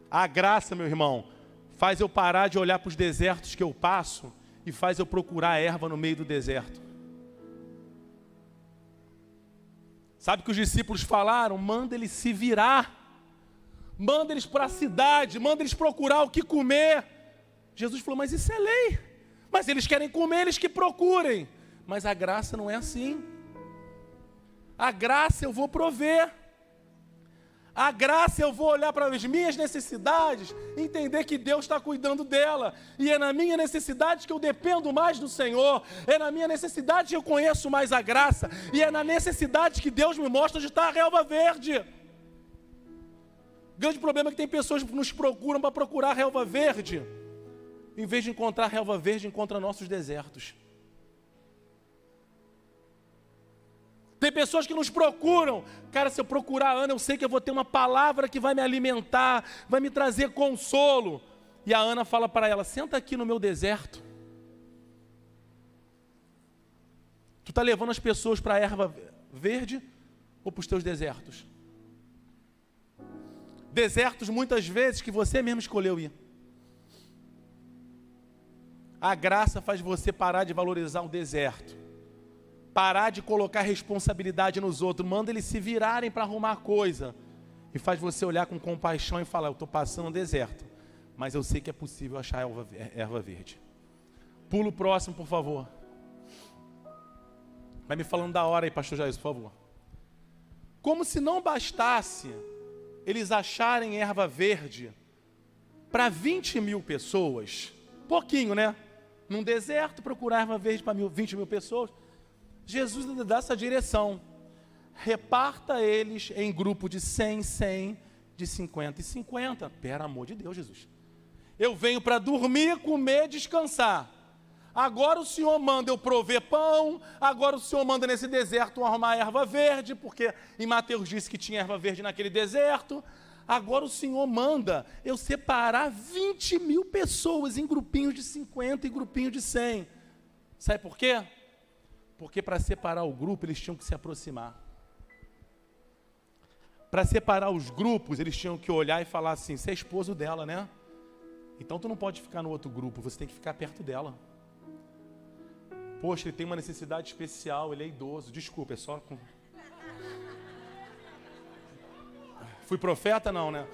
A graça, meu irmão, faz eu parar de olhar para os desertos que eu passo e faz eu procurar a erva no meio do deserto. Sabe o que os discípulos falaram? Manda eles se virar. Manda eles para a cidade, manda eles procurar o que comer. Jesus falou, mas isso é lei. Mas eles querem comer, eles que procurem. Mas a graça não é assim. A graça eu vou prover. A graça eu vou olhar para as minhas necessidades, entender que Deus está cuidando dela. E é na minha necessidade que eu dependo mais do Senhor. É na minha necessidade que eu conheço mais a graça. E é na necessidade que Deus me mostra onde está a relva verde. O grande problema é que tem pessoas que nos procuram para procurar relva verde. Em vez de encontrar relva verde, encontra nossos desertos. Tem pessoas que nos procuram. Cara, se eu procurar a Ana, eu sei que eu vou ter uma palavra que vai me alimentar, vai me trazer consolo. E a Ana fala para ela, senta aqui no meu deserto. Tu está levando as pessoas para a erva verde ou para os teus desertos? Desertos muitas vezes que você mesmo escolheu ir. A graça faz você parar de valorizar o deserto. Parar de colocar responsabilidade nos outros. Manda eles se virarem para arrumar coisa. E faz você olhar com compaixão e falar, eu estou passando um deserto, mas eu sei que é possível achar erva verde. Pula o próximo, por favor. Vai me falando da hora aí, pastor Jair, por favor. Como se não bastasse eles acharem erva verde para 20 mil pessoas, pouquinho, né? Num deserto, procurar erva verde para 20 mil pessoas. Jesus dá essa direção. reparta eles em grupo de 100, 100, de 50 e 50. Pelo amor de Deus, Jesus. Eu venho para dormir, comer, descansar. Agora o Senhor manda eu prover pão, agora o Senhor manda nesse deserto arrumar erva verde, porque em Mateus disse que tinha erva verde naquele deserto. Agora o Senhor manda eu separar 20 mil pessoas em grupinhos de 50 e grupinhos de 100. Sabe por quê? Porque para separar o grupo eles tinham que se aproximar. Para separar os grupos eles tinham que olhar e falar assim, você é esposo dela, né? Então tu não pode ficar no outro grupo, você tem que ficar perto dela. Poxa, ele tem uma necessidade especial, ele é idoso. Desculpa, é só... Fui profeta? Não, né?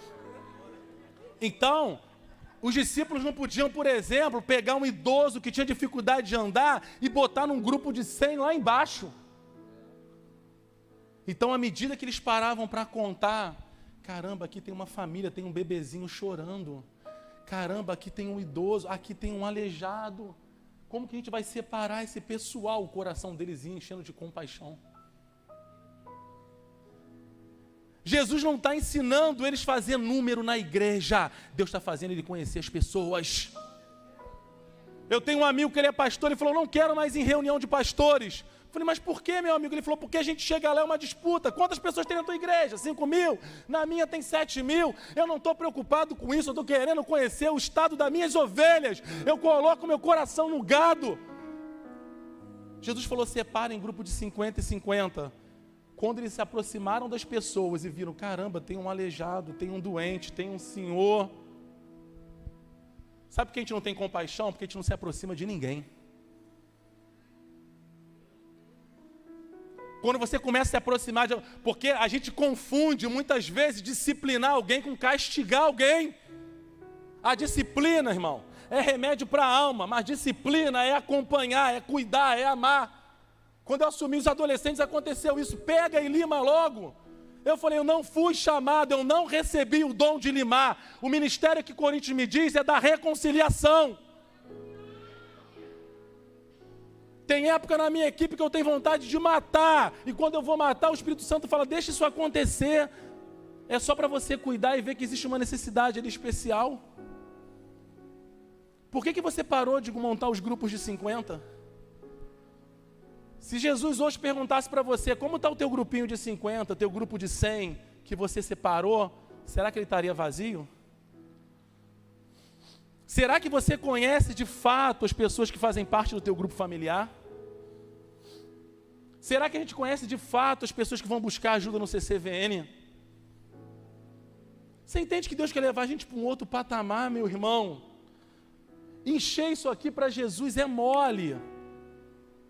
Então, os discípulos não podiam, por exemplo, pegar um idoso que tinha dificuldade de andar e botar num grupo de 100 lá embaixo. Então, à medida que eles paravam para contar, caramba, aqui tem uma família, tem um bebezinho chorando. Caramba, aqui tem um idoso, aqui tem um aleijado. Como que a gente vai separar esse pessoal? O coração deles ia enchendo de compaixão. Jesus não está ensinando eles a fazer número na igreja. Deus está fazendo ele conhecer as pessoas. Eu tenho um amigo que ele é pastor, ele falou, não quero mais ir em reunião de pastores. Eu falei, mas por que, meu amigo? Ele falou, porque a gente chega lá, é uma disputa. Quantas pessoas tem na tua igreja? 5 mil? Na minha tem 7 mil. Eu não estou preocupado com isso, eu estou querendo conhecer o estado das minhas ovelhas. Eu coloco meu coração no gado. Jesus falou, separa em grupo de 50 e 50. Quando eles se aproximaram das pessoas e viram, caramba, tem um aleijado, tem um doente, tem um senhor. Sabe por que a gente não tem compaixão? Porque a gente não se aproxima de ninguém. Quando você começa a se aproximar de... Porque a gente confunde muitas vezes disciplinar alguém com castigar alguém. A disciplina, irmão, é remédio para a alma, mas disciplina é acompanhar, é cuidar, é amar. Quando eu assumi os adolescentes aconteceu isso, pega e lima logo. Eu falei, eu não fui chamado, eu não recebi o dom de limar. O ministério que Coríntios me diz é da reconciliação. Tem época na minha equipe que eu tenho vontade de matar. E quando eu vou matar, o Espírito Santo fala, deixa isso acontecer. É só para você cuidar e ver que existe uma necessidade ali especial. Por que você parou de montar os grupos de 50? Se Jesus hoje perguntasse para você, como está o teu grupinho de 50, teu grupo de 100, que você separou, será que ele estaria vazio? Será que você conhece de fato as pessoas que fazem parte do teu grupo familiar? Será que a gente conhece de fato as pessoas que vão buscar ajuda no CCVN? Você entende que Deus quer levar a gente para um outro patamar, meu irmão? Encher isso aqui para Jesus é mole.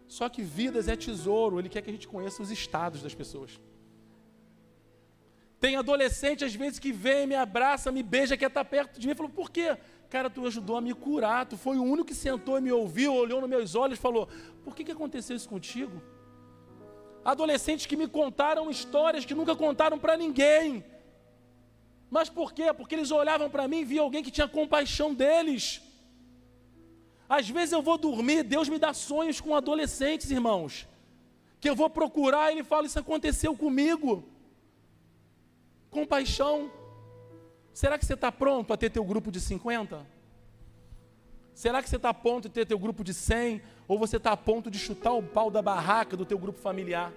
Só que vidas é tesouro, Ele quer que a gente conheça os estados das pessoas. Tem adolescente, às vezes, que vem, me abraça, me beija, quer estar perto de mim. Falou, por quê? Cara, tu ajudou a me curar, tu foi o único que sentou e me ouviu, olhou nos meus olhos e falou, por que aconteceu isso contigo? Adolescentes que me contaram histórias que nunca contaram para ninguém. Mas por quê? Porque eles olhavam para mim e viam alguém que tinha compaixão deles. Às vezes eu vou dormir, Deus me dá sonhos com adolescentes, irmãos, que eu vou procurar e Ele fala, isso aconteceu comigo. Compaixão. Será que você está pronto a ter teu grupo de 50? Será que você está a ponto de ter teu grupo de 100? Ou você está a ponto de chutar o pau da barraca do teu grupo familiar?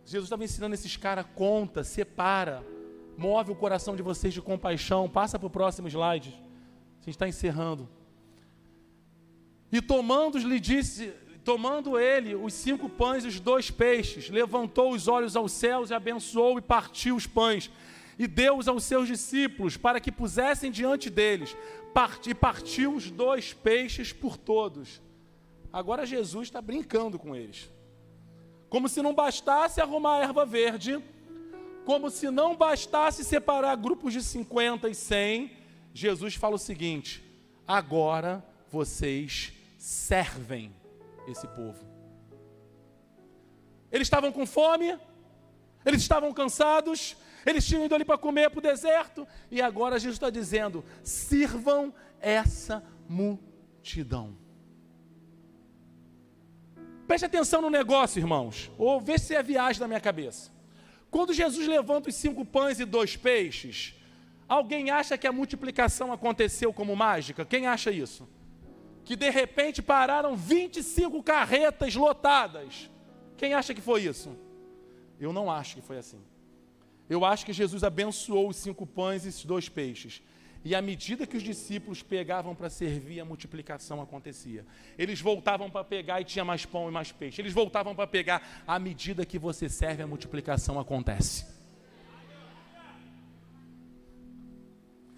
Jesus estava ensinando esses caras, conta, separa, move o coração de vocês de compaixão. Passa para o próximo slide. A gente está encerrando. E tomando ele os 5 pães e os 2 peixes, levantou os olhos aos céus e abençoou e partiu os pães. E deu-os aos seus discípulos para que pusessem diante deles. E partiu os 2 peixes por todos. Agora Jesus está brincando com eles. Como se não bastasse arrumar a erva verde, como se não bastasse separar grupos de 50 e 100, Jesus fala o seguinte, agora vocês servem esse povo. Eles estavam com fome, eles estavam cansados, eles tinham ido ali para comer para o deserto, e agora Jesus está dizendo, sirvam essa multidão. Preste atenção no negócio, irmãos, ou vê se é viagem da minha cabeça. Quando Jesus levanta os 5 pães e 2 peixes, alguém acha que a multiplicação aconteceu como mágica? Quem acha isso? Que de repente pararam 25 carretas lotadas. Quem acha que foi isso? Eu não acho que foi assim. Eu acho que Jesus abençoou os 5 pães e os 2 peixes. E à medida que os discípulos pegavam para servir, a multiplicação acontecia. Eles voltavam para pegar e tinha mais pão e mais peixe. Eles voltavam para pegar. À medida que você serve, a multiplicação acontece.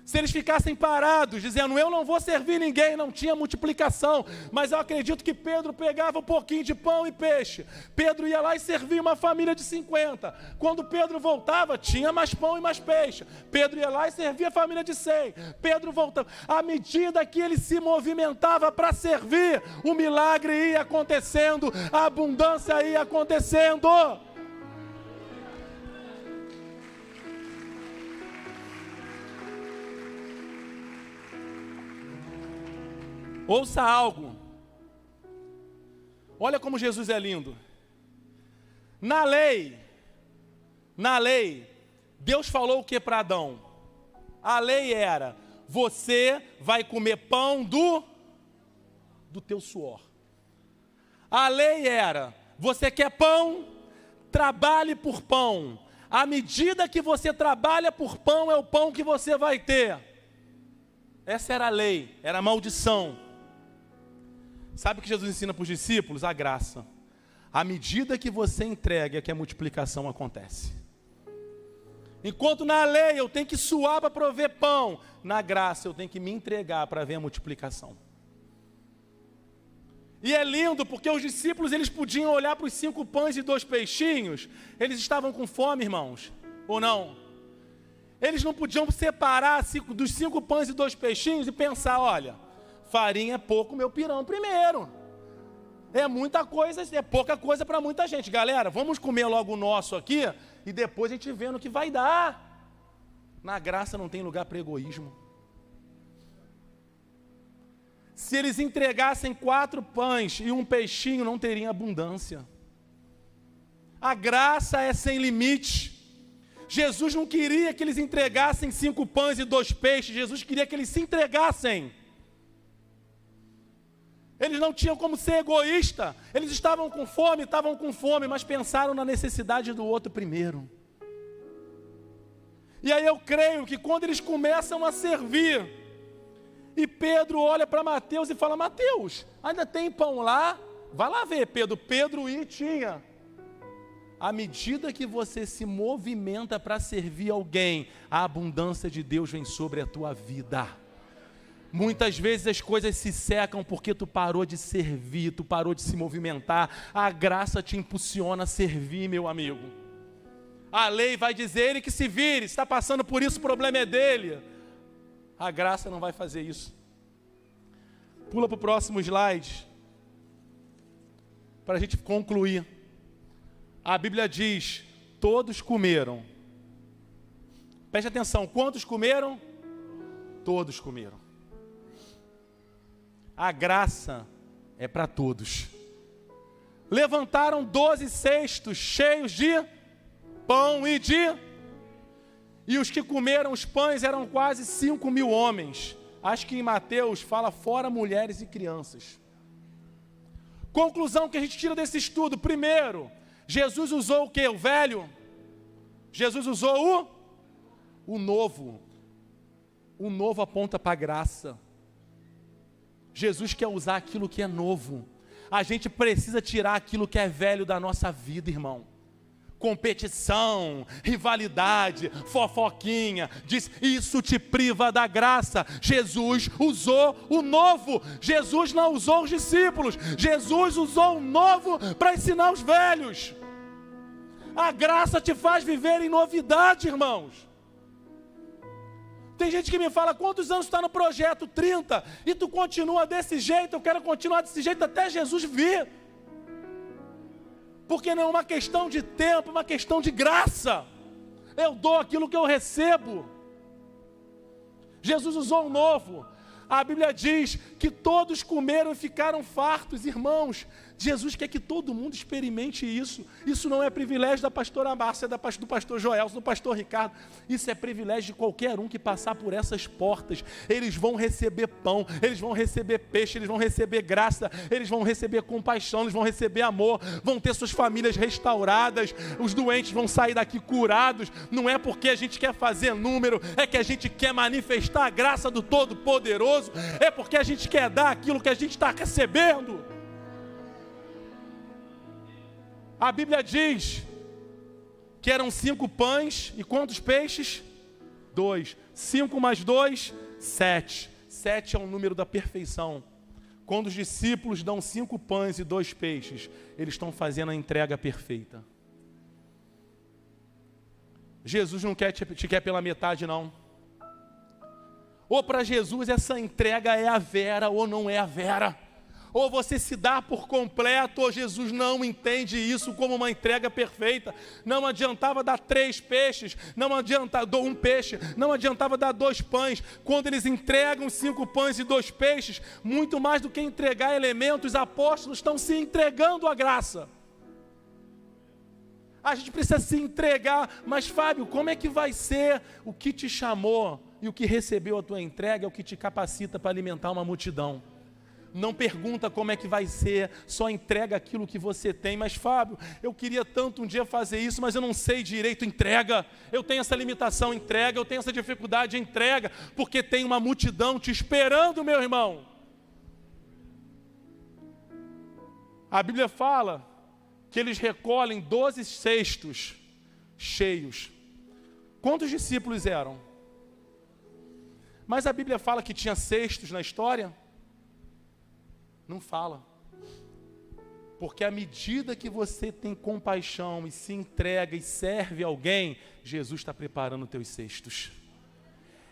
Se eles ficassem parados, dizendo, eu não vou servir ninguém, não tinha multiplicação. Mas eu acredito que Pedro pegava um pouquinho de pão e peixe. Pedro ia lá e servia uma família de 50. Quando Pedro voltava, tinha mais pão e mais peixe. Pedro ia lá e servia a família de 100. Pedro voltava. À medida que ele se movimentava para servir, o milagre ia acontecendo, a abundância ia acontecendo. Ouça algo. Olha como Jesus é lindo. Na lei, Deus falou o que para Adão? A lei era, você vai comer pão do teu suor. A lei era, você quer pão? Trabalhe por pão. À medida que você trabalha por pão, é o pão que você vai ter. Essa era a lei, era a maldição. Sabe o que Jesus ensina para os discípulos? A graça. À medida que você entrega, é que a multiplicação acontece. Enquanto na lei eu tenho que suar para prover pão, na graça eu tenho que me entregar para ver a multiplicação. E é lindo porque os discípulos eles podiam olhar para os 5 pães e 2 peixinhos. Eles estavam com fome, irmãos, ou não? Eles não podiam separar dos 5 pães e 2 peixinhos e pensar, olha, farinha é pouco, meu pirão primeiro. É muita coisa, é pouca coisa para muita gente. Galera, vamos comer logo o nosso aqui e depois a gente vê no que vai dar. Na graça não tem lugar para egoísmo. Se eles entregassem 4 pães e 1 peixinho, não teriam abundância. A graça é sem limite. Jesus não queria que eles entregassem 5 pães e 2 peixes. Jesus queria que eles se entregassem. Eles não tinham como ser egoísta. Eles estavam com fome, mas pensaram na necessidade do outro primeiro. E aí eu creio que quando eles começam a servir, e Pedro olha para Mateus e fala, Mateus, ainda tem pão lá? Vai lá ver, Pedro. Pedro e tinha. À medida que você se movimenta para servir alguém, a abundância de Deus vem sobre a tua vida. Muitas vezes as coisas se secam porque tu parou de servir, tu parou de se movimentar. A graça te impulsiona a servir, meu amigo. A lei vai dizer, ele que se vire, está passando por isso, o problema é dele. A graça não vai fazer isso. Pula para o próximo slide, para a gente concluir. A Bíblia diz, todos comeram. Preste atenção, quantos comeram? Todos comeram. A graça é para todos. Levantaram 12 cestos cheios de pão e os que comeram os pães eram quase 5.000 homens. Acho que em Mateus fala fora mulheres e crianças. Conclusão que a gente tira desse estudo. Primeiro, Jesus usou o quê? O velho? Jesus usou o novo. O novo aponta para a graça. Jesus quer usar aquilo que é novo. A gente precisa tirar aquilo que é velho da nossa vida, irmão. Competição, rivalidade, fofoquinha, diz, isso te priva da graça. Jesus usou o novo. Jesus não usou os discípulos. Jesus usou o novo para ensinar os velhos. A graça te faz viver em novidade, irmãos. Tem gente que me fala, quantos anos está no projeto? 30. E tu continua desse jeito, eu quero continuar desse jeito até Jesus vir. Porque não é uma questão de tempo, é uma questão de graça. Eu dou aquilo que eu recebo. Jesus usou o novo. A Bíblia diz que todos comeram e ficaram fartos. Irmãos, Jesus quer que todo mundo experimente isso. Isso não é privilégio da pastora Márcia, do pastor Joelson, do pastor Ricardo. Isso é privilégio de qualquer um que passar por essas portas. Eles vão receber pão, eles vão receber peixe, eles vão receber graça, eles vão receber compaixão, eles vão receber amor, vão ter suas famílias restauradas, os doentes vão sair daqui curados. Não é porque a gente quer fazer número, é que a gente quer manifestar a graça do Todo-Poderoso, é porque a gente quer dar aquilo que a gente está recebendo. A Bíblia diz que eram 5 pães e quantos peixes? 2. 5 mais 2, 7. 7 é o número da perfeição. Quando os discípulos dão 5 pães e 2 peixes, eles estão fazendo a entrega perfeita. Jesus não te quer pela metade, não. Ou para Jesus essa entrega é a vera ou não é a vera. Ou você se dá por completo, ou Jesus não entende isso como uma entrega perfeita. Não adiantava dar 3 peixes, não adiantava 1 peixe, não adiantava dar 2 pães. Quando eles entregam 5 pães e 2 peixes, muito mais do que entregar elementos, os apóstolos estão se entregando à graça. A gente precisa se entregar, mas Fábio, como é que vai ser? O que te chamou e o que recebeu a tua entrega é o que te capacita para alimentar uma multidão. Não pergunta como é que vai ser, só entrega aquilo que você tem. Mas Fábio, eu queria tanto um dia fazer isso, mas eu não sei direito. Entrega, eu tenho essa limitação, entrega, eu tenho essa dificuldade, entrega, porque tem uma multidão te esperando, meu irmão. A Bíblia fala que eles recolhem 12 cestos cheios. Quantos discípulos eram? Mas a Bíblia fala que tinha cestos na história? Não fala. Porque à medida que você tem compaixão e se entrega e serve alguém, Jesus está preparando teus cestos.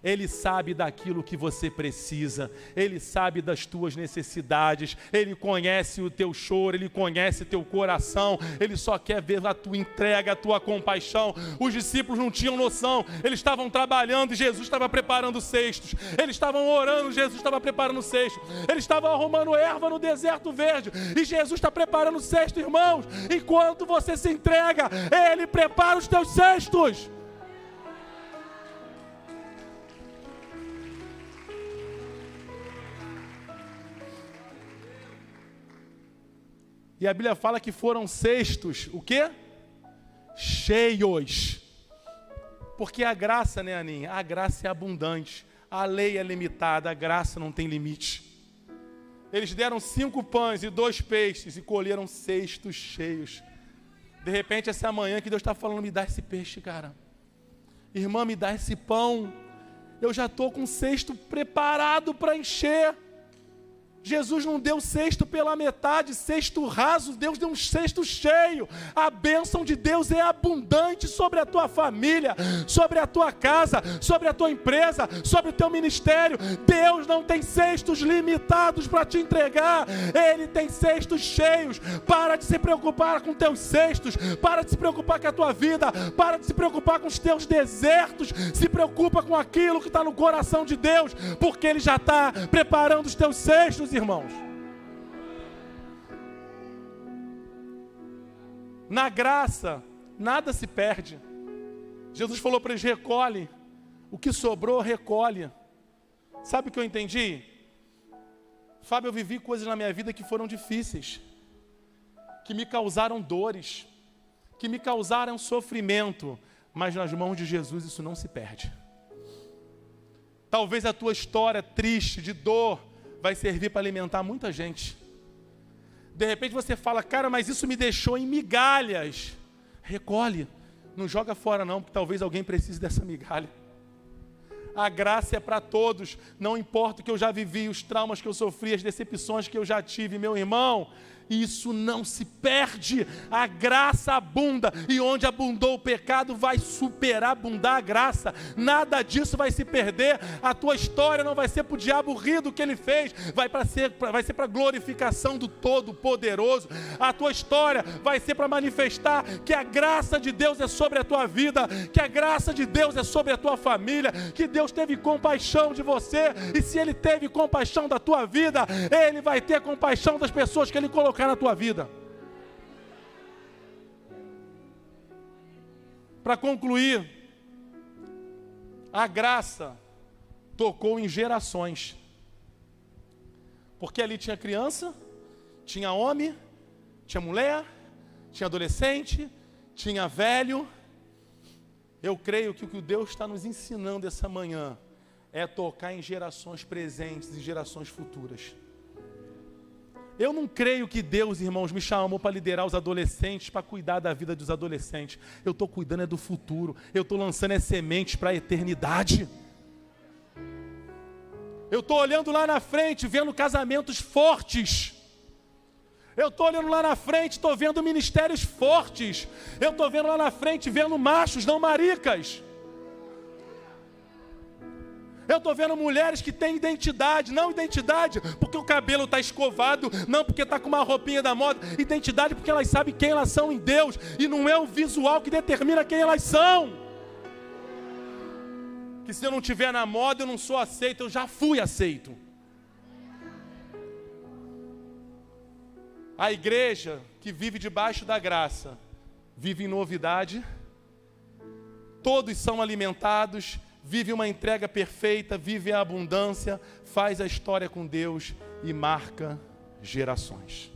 Ele sabe daquilo que você precisa, Ele sabe das tuas necessidades, Ele conhece o teu choro, Ele conhece teu coração, Ele só quer ver a tua entrega, a tua compaixão. Os discípulos não tinham noção, eles estavam trabalhando e Jesus estava preparando cestos, eles estavam orando, Jesus estava preparando cestos, eles estavam arrumando erva no deserto verde e Jesus está preparando cesto, irmãos. Enquanto você se entrega, Ele prepara os teus cestos. E a Bíblia fala que foram cestos, o quê? Cheios. Porque a graça, né, Aninha? A graça é abundante. A lei é limitada, a graça não tem limite. Eles deram 5 pães e 2 peixes e colheram cestos cheios. De repente, essa manhã que Deus está falando, me dá esse peixe, cara. Irmã, me dá esse pão. Eu já estou com o cesto preparado para encher. Jesus não deu cesto pela metade, cesto raso, Deus deu um cesto cheio. A bênção de Deus é abundante sobre a tua família, sobre a tua casa, sobre a tua empresa, sobre o teu ministério. Deus não tem cestos limitados para te entregar, Ele tem cestos cheios. Para de se preocupar com teus cestos, para de se preocupar com a tua vida, para de se preocupar com os teus desertos, se preocupa com aquilo que está no coração de Deus, porque Ele já está preparando os teus cestos, irmãos. Na graça, nada se perde. Jesus falou para eles: recolhe, o que sobrou, recolhe. Sabe o que eu entendi? Fábio, eu vivi coisas na minha vida que foram difíceis, que me causaram dores, que me causaram sofrimento, mas nas mãos de Jesus isso não se perde. Talvez a tua história triste, de dor, vai servir para alimentar muita gente. De repente você fala: cara, mas isso me deixou em migalhas. Recolhe, não joga fora não, porque talvez alguém precise dessa migalha. A graça é para todos, não importa o que eu já vivi, os traumas que eu sofri, as decepções que eu já tive, meu irmão. Isso não se perde, a graça abunda, e onde abundou o pecado vai superabundar a graça, nada disso vai se perder, a tua história não vai ser para o diabo rir do que ele fez, vai ser para a glorificação do Todo-Poderoso, a tua história vai ser para manifestar que a graça de Deus é sobre a tua vida, que a graça de Deus é sobre a tua família, que Deus teve compaixão de você, e se Ele teve compaixão da tua vida, Ele vai ter compaixão das pessoas que Ele colocar na tua vida. Para concluir, a graça tocou em gerações, porque ali tinha criança, tinha homem, tinha mulher, tinha adolescente, tinha velho. Eu creio que o que Deus está nos ensinando essa manhã é tocar em gerações presentes e gerações futuras. Eu não creio que Deus, irmãos, me chamou para liderar os adolescentes, para cuidar da vida dos adolescentes. Eu estou cuidando do futuro. Eu estou lançando as sementes para a eternidade. Eu estou olhando lá na frente, vendo casamentos fortes. Eu estou olhando lá na frente, estou vendo ministérios fortes. Eu estou vendo lá na frente, vendo machos, não maricas. Eu estou vendo mulheres que têm identidade, não identidade porque o cabelo está escovado, não porque está com uma roupinha da moda, identidade porque elas sabem quem elas são em Deus, e não é o visual que determina quem elas são. Que se eu não estiver na moda, eu não sou aceito, eu já fui aceito. A igreja que vive debaixo da graça, vive em novidade, todos são alimentados, vive uma entrega perfeita, vive a abundância, faz a história com Deus e marca gerações.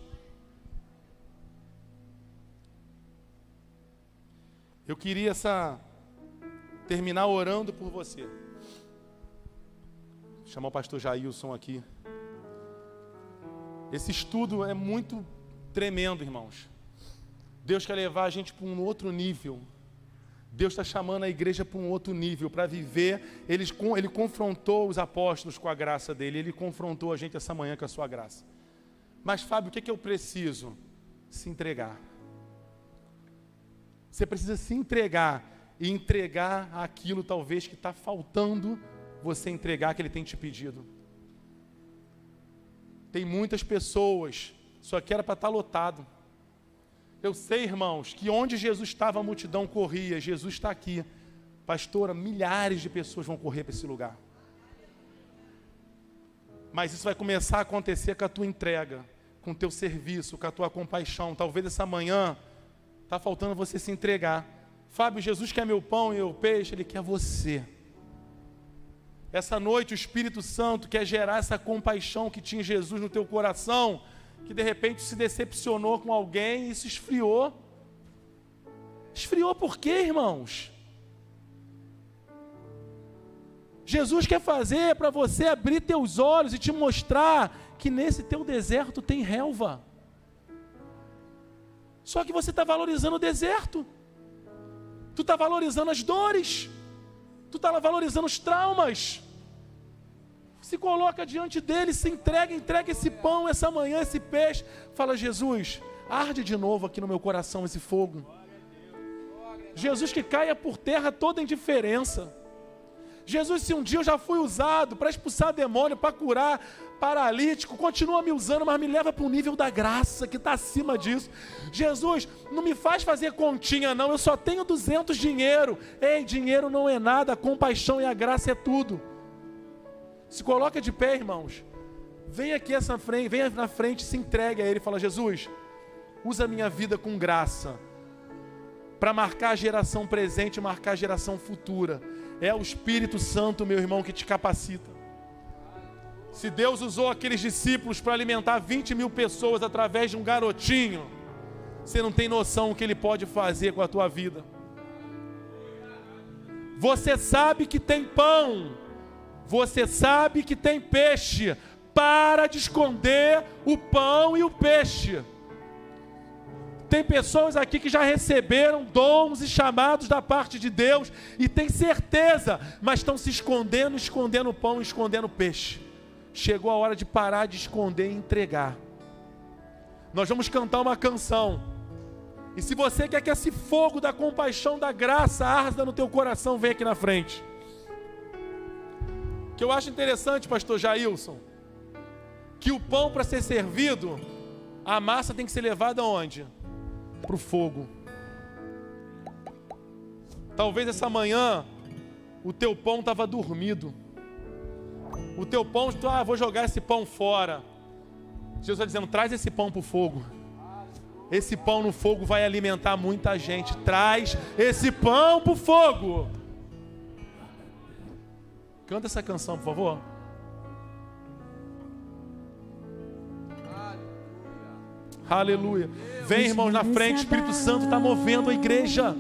Eu queria terminar orando por você. Vou chamar o pastor Jailson aqui. Esse estudo é muito tremendo, irmãos. Deus quer levar a gente para um outro nível. Deus está chamando a igreja para um outro nível, para viver. Ele confrontou os apóstolos com a graça dele, ele confrontou a gente essa manhã com a sua graça. Mas, Fábio, o que eu preciso? Se entregar. Você precisa se entregar e entregar aquilo talvez que está faltando você entregar, que ele tem te pedido. Tem muitas pessoas, só que era para estar lotado. Eu sei, irmãos, que onde Jesus estava a multidão corria, Jesus está aqui. Pastora, milhares de pessoas vão correr para esse lugar. Mas isso vai começar a acontecer com a tua entrega, com o teu serviço, com a tua compaixão. Talvez essa manhã está faltando você se entregar. Fábio, Jesus quer meu pão e meu peixe, Ele quer você. Essa noite o Espírito Santo quer gerar essa compaixão que tinha Jesus no teu coração, que de repente se decepcionou com alguém e se esfriou. Esfriou por quê, irmãos? Jesus quer fazer para você abrir teus olhos e te mostrar que nesse teu deserto tem relva. Só que você está valorizando o deserto. Tu está valorizando as dores. Tu está valorizando os traumas. Se coloca diante dele, se entrega esse pão, essa manhã, esse peixe. Fala, Jesus, arde de novo aqui no meu coração esse fogo. Jesus, que caia por terra toda indiferença. Jesus, se um dia eu já fui usado para expulsar demônio, para curar paralítico, continua me usando, mas me leva para o nível da graça, que está acima disso. Jesus, não me faz fazer continha não, eu só tenho 200 dinheiro. Ei, dinheiro não é nada, a compaixão e a graça é tudo. Se coloca de pé, irmãos. Vem aqui essa frente, vem na frente, se entregue a Ele e fala, Jesus, usa a minha vida com graça, para marcar a geração presente e marcar a geração futura. É o Espírito Santo, meu irmão, que te capacita. Se Deus usou aqueles discípulos para alimentar 20.000 pessoas através de um garotinho, você não tem noção o que Ele pode fazer com a tua vida. Você sabe que tem pão, você sabe que tem peixe. Para de esconder o pão e o peixe. Tem pessoas aqui que já receberam dons e chamados da parte de Deus e tem certeza, mas estão se escondendo o pão e escondendo o peixe. Chegou a hora de parar de esconder e entregar. Nós vamos cantar uma canção. E se você quer que esse fogo da compaixão, da graça arda no teu coração, vem aqui na frente. O que eu acho interessante, pastor Jailson, que o pão, para ser servido, a massa tem que ser levada aonde? Para o fogo. Talvez essa manhã o teu pão estava dormido. O teu pão, vou jogar esse pão fora. Jesus está dizendo, traz esse pão para o fogo. Esse pão no fogo vai alimentar muita gente. Traz esse pão para o fogo. Canta essa canção, por favor. Aleluia. Vem, irmãos, na frente. O Espírito Santo está movendo a igreja.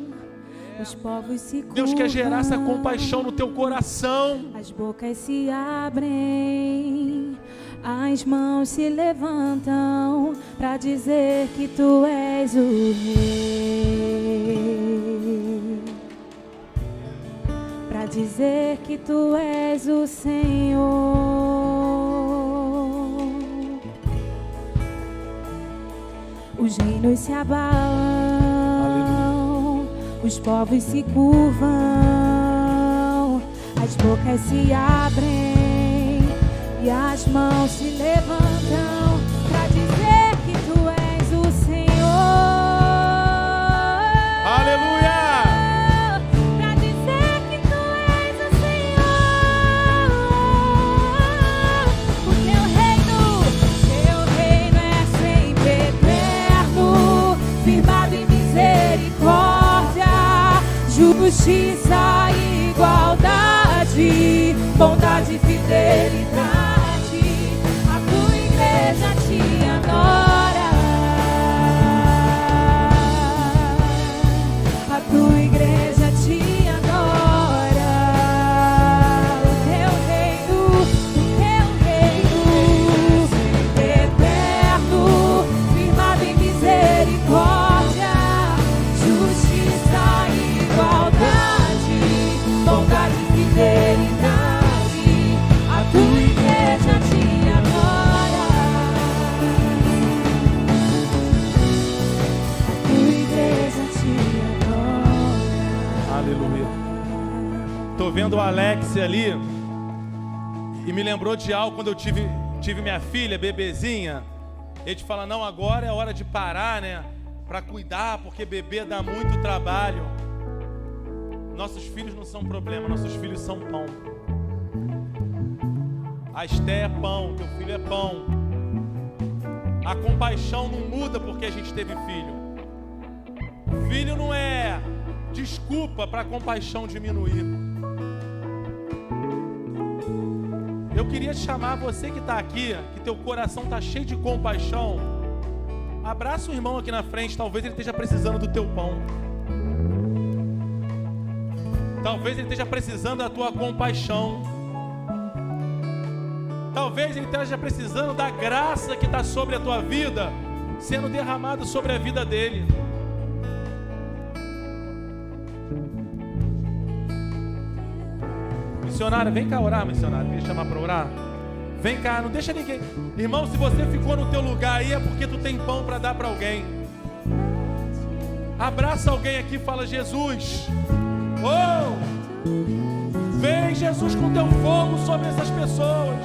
Deus quer gerar essa compaixão no teu coração. As bocas se abrem, as mãos se levantam para dizer que tu és o Rei, para dizer que tu és o Senhor. Os reinos se abalam, os povos se curvam, as bocas se abrem e as mãos se levantam para dizer que tu és o Senhor. Aleluia! Para dizer que tu és o Senhor. O teu reino é sempre eterno, firmado em misericórdia, justiça, igualdade, bondade e fidelidade. A tua igreja te adora. A tua igreja te adora. O teu reino eterno, firmado em misericórdia, justiça, igualdade, bondade e fidelidade. A tua igreja te adora. A tua igreja te adora. Aleluia. Tô vendo o Alex ali e me lembrou de algo quando eu tive minha filha, bebezinha. Ele te fala, não, agora é hora de parar, né? Para cuidar, porque bebê dá muito trabalho. Nossos filhos não são problema, nossos filhos são pão. A Esté é pão, teu filho é pão. A compaixão não muda porque a gente teve filho. Filho não é desculpa para a compaixão diminuir. Eu queria chamar você que está aqui, que teu coração está cheio de compaixão. Abraça o irmão aqui na frente, talvez ele esteja precisando do teu pão. Talvez ele esteja precisando da tua compaixão. Talvez ele esteja precisando da graça que está sobre a tua vida, sendo derramado sobre a vida dele. Missionária, vem cá orar, missionária. Queria chamar para orar. Vem cá, não deixa ninguém. Irmão, se você ficou no teu lugar aí é porque tu tem pão para dar para alguém. Abraça alguém aqui e fala, Jesus. Oh! Vem, Jesus, com teu fogo sobre essas pessoas.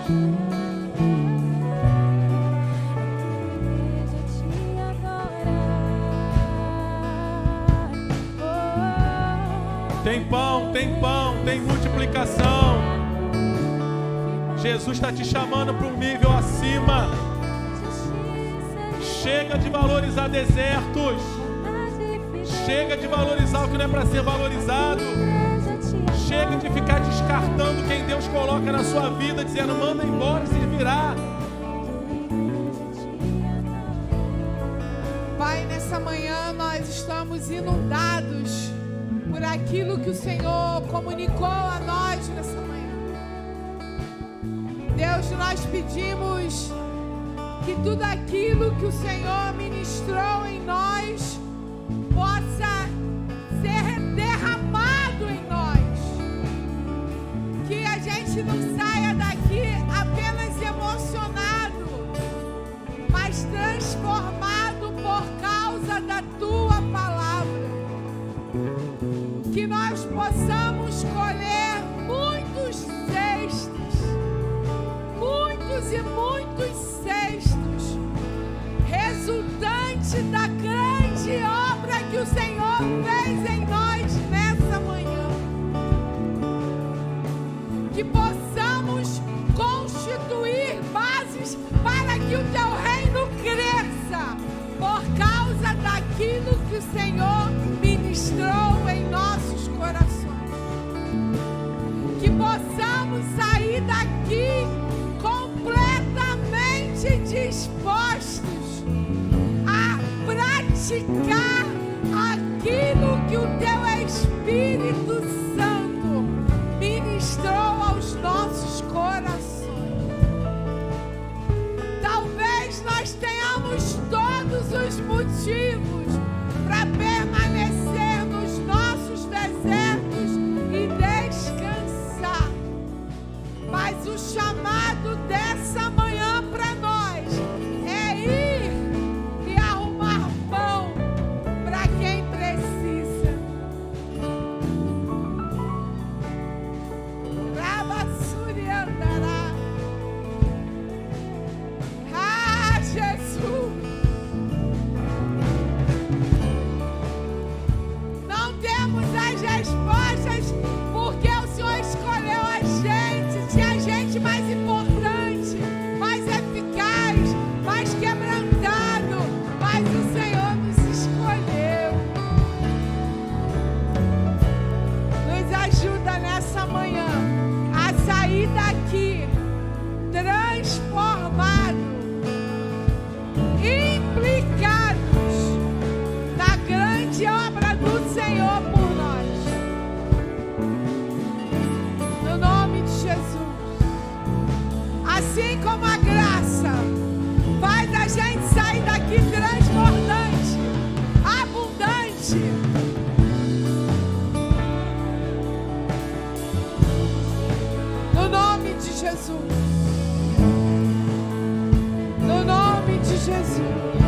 Tem pão, tem multiplicação. Jesus está te chamando para um nível acima. Chega de valorizar desertos. Chega de valorizar o que não é para ser valorizado. Chega de ficar descartando quem Deus coloca na sua vida, dizendo, manda embora e se virá. Pai, nessa manhã nós estamos inundados por aquilo que o Senhor comunicou a nós nessa manhã. Deus, nós pedimos que tudo aquilo que o Senhor ministrou em nós possa ser derramado em nós. Que a gente não saia daqui apenas emocionado, mas transformado possamos colher muitos cestos, muitos e muitos cestos, resultante da grande obra que o Senhor fez em nós nessa manhã. Que possamos constituir bases para que o teu reino cresça por causa daquilo que o Senhor ministrou em nossos corações. Que possamos sair daqui completamente dispostos a praticar aquilo que o teu Espírito Santo ministrou aos nossos corações. Talvez nós tenhamos todos os motivos para permanecer nos nossos desertos e descansar, mas o chamado dessa manhã para nós é ir e arrumar pão para quem precisa. Rabassuri andará. Ah, Jesus! Não temos as respostas porque o Senhor escolheu a gente. Tinha gente mais importante, mais eficaz, mais quebrantado, mas o Senhor nos escolheu. Nos ajuda nessa manhã a sair daqui transformados, implicados na grande obra do Senhor por nós. No nome de Jesus. Assim como a graça faz a gente sair daqui transbordante, abundante. No nome de Jesus. No nome de Jesus.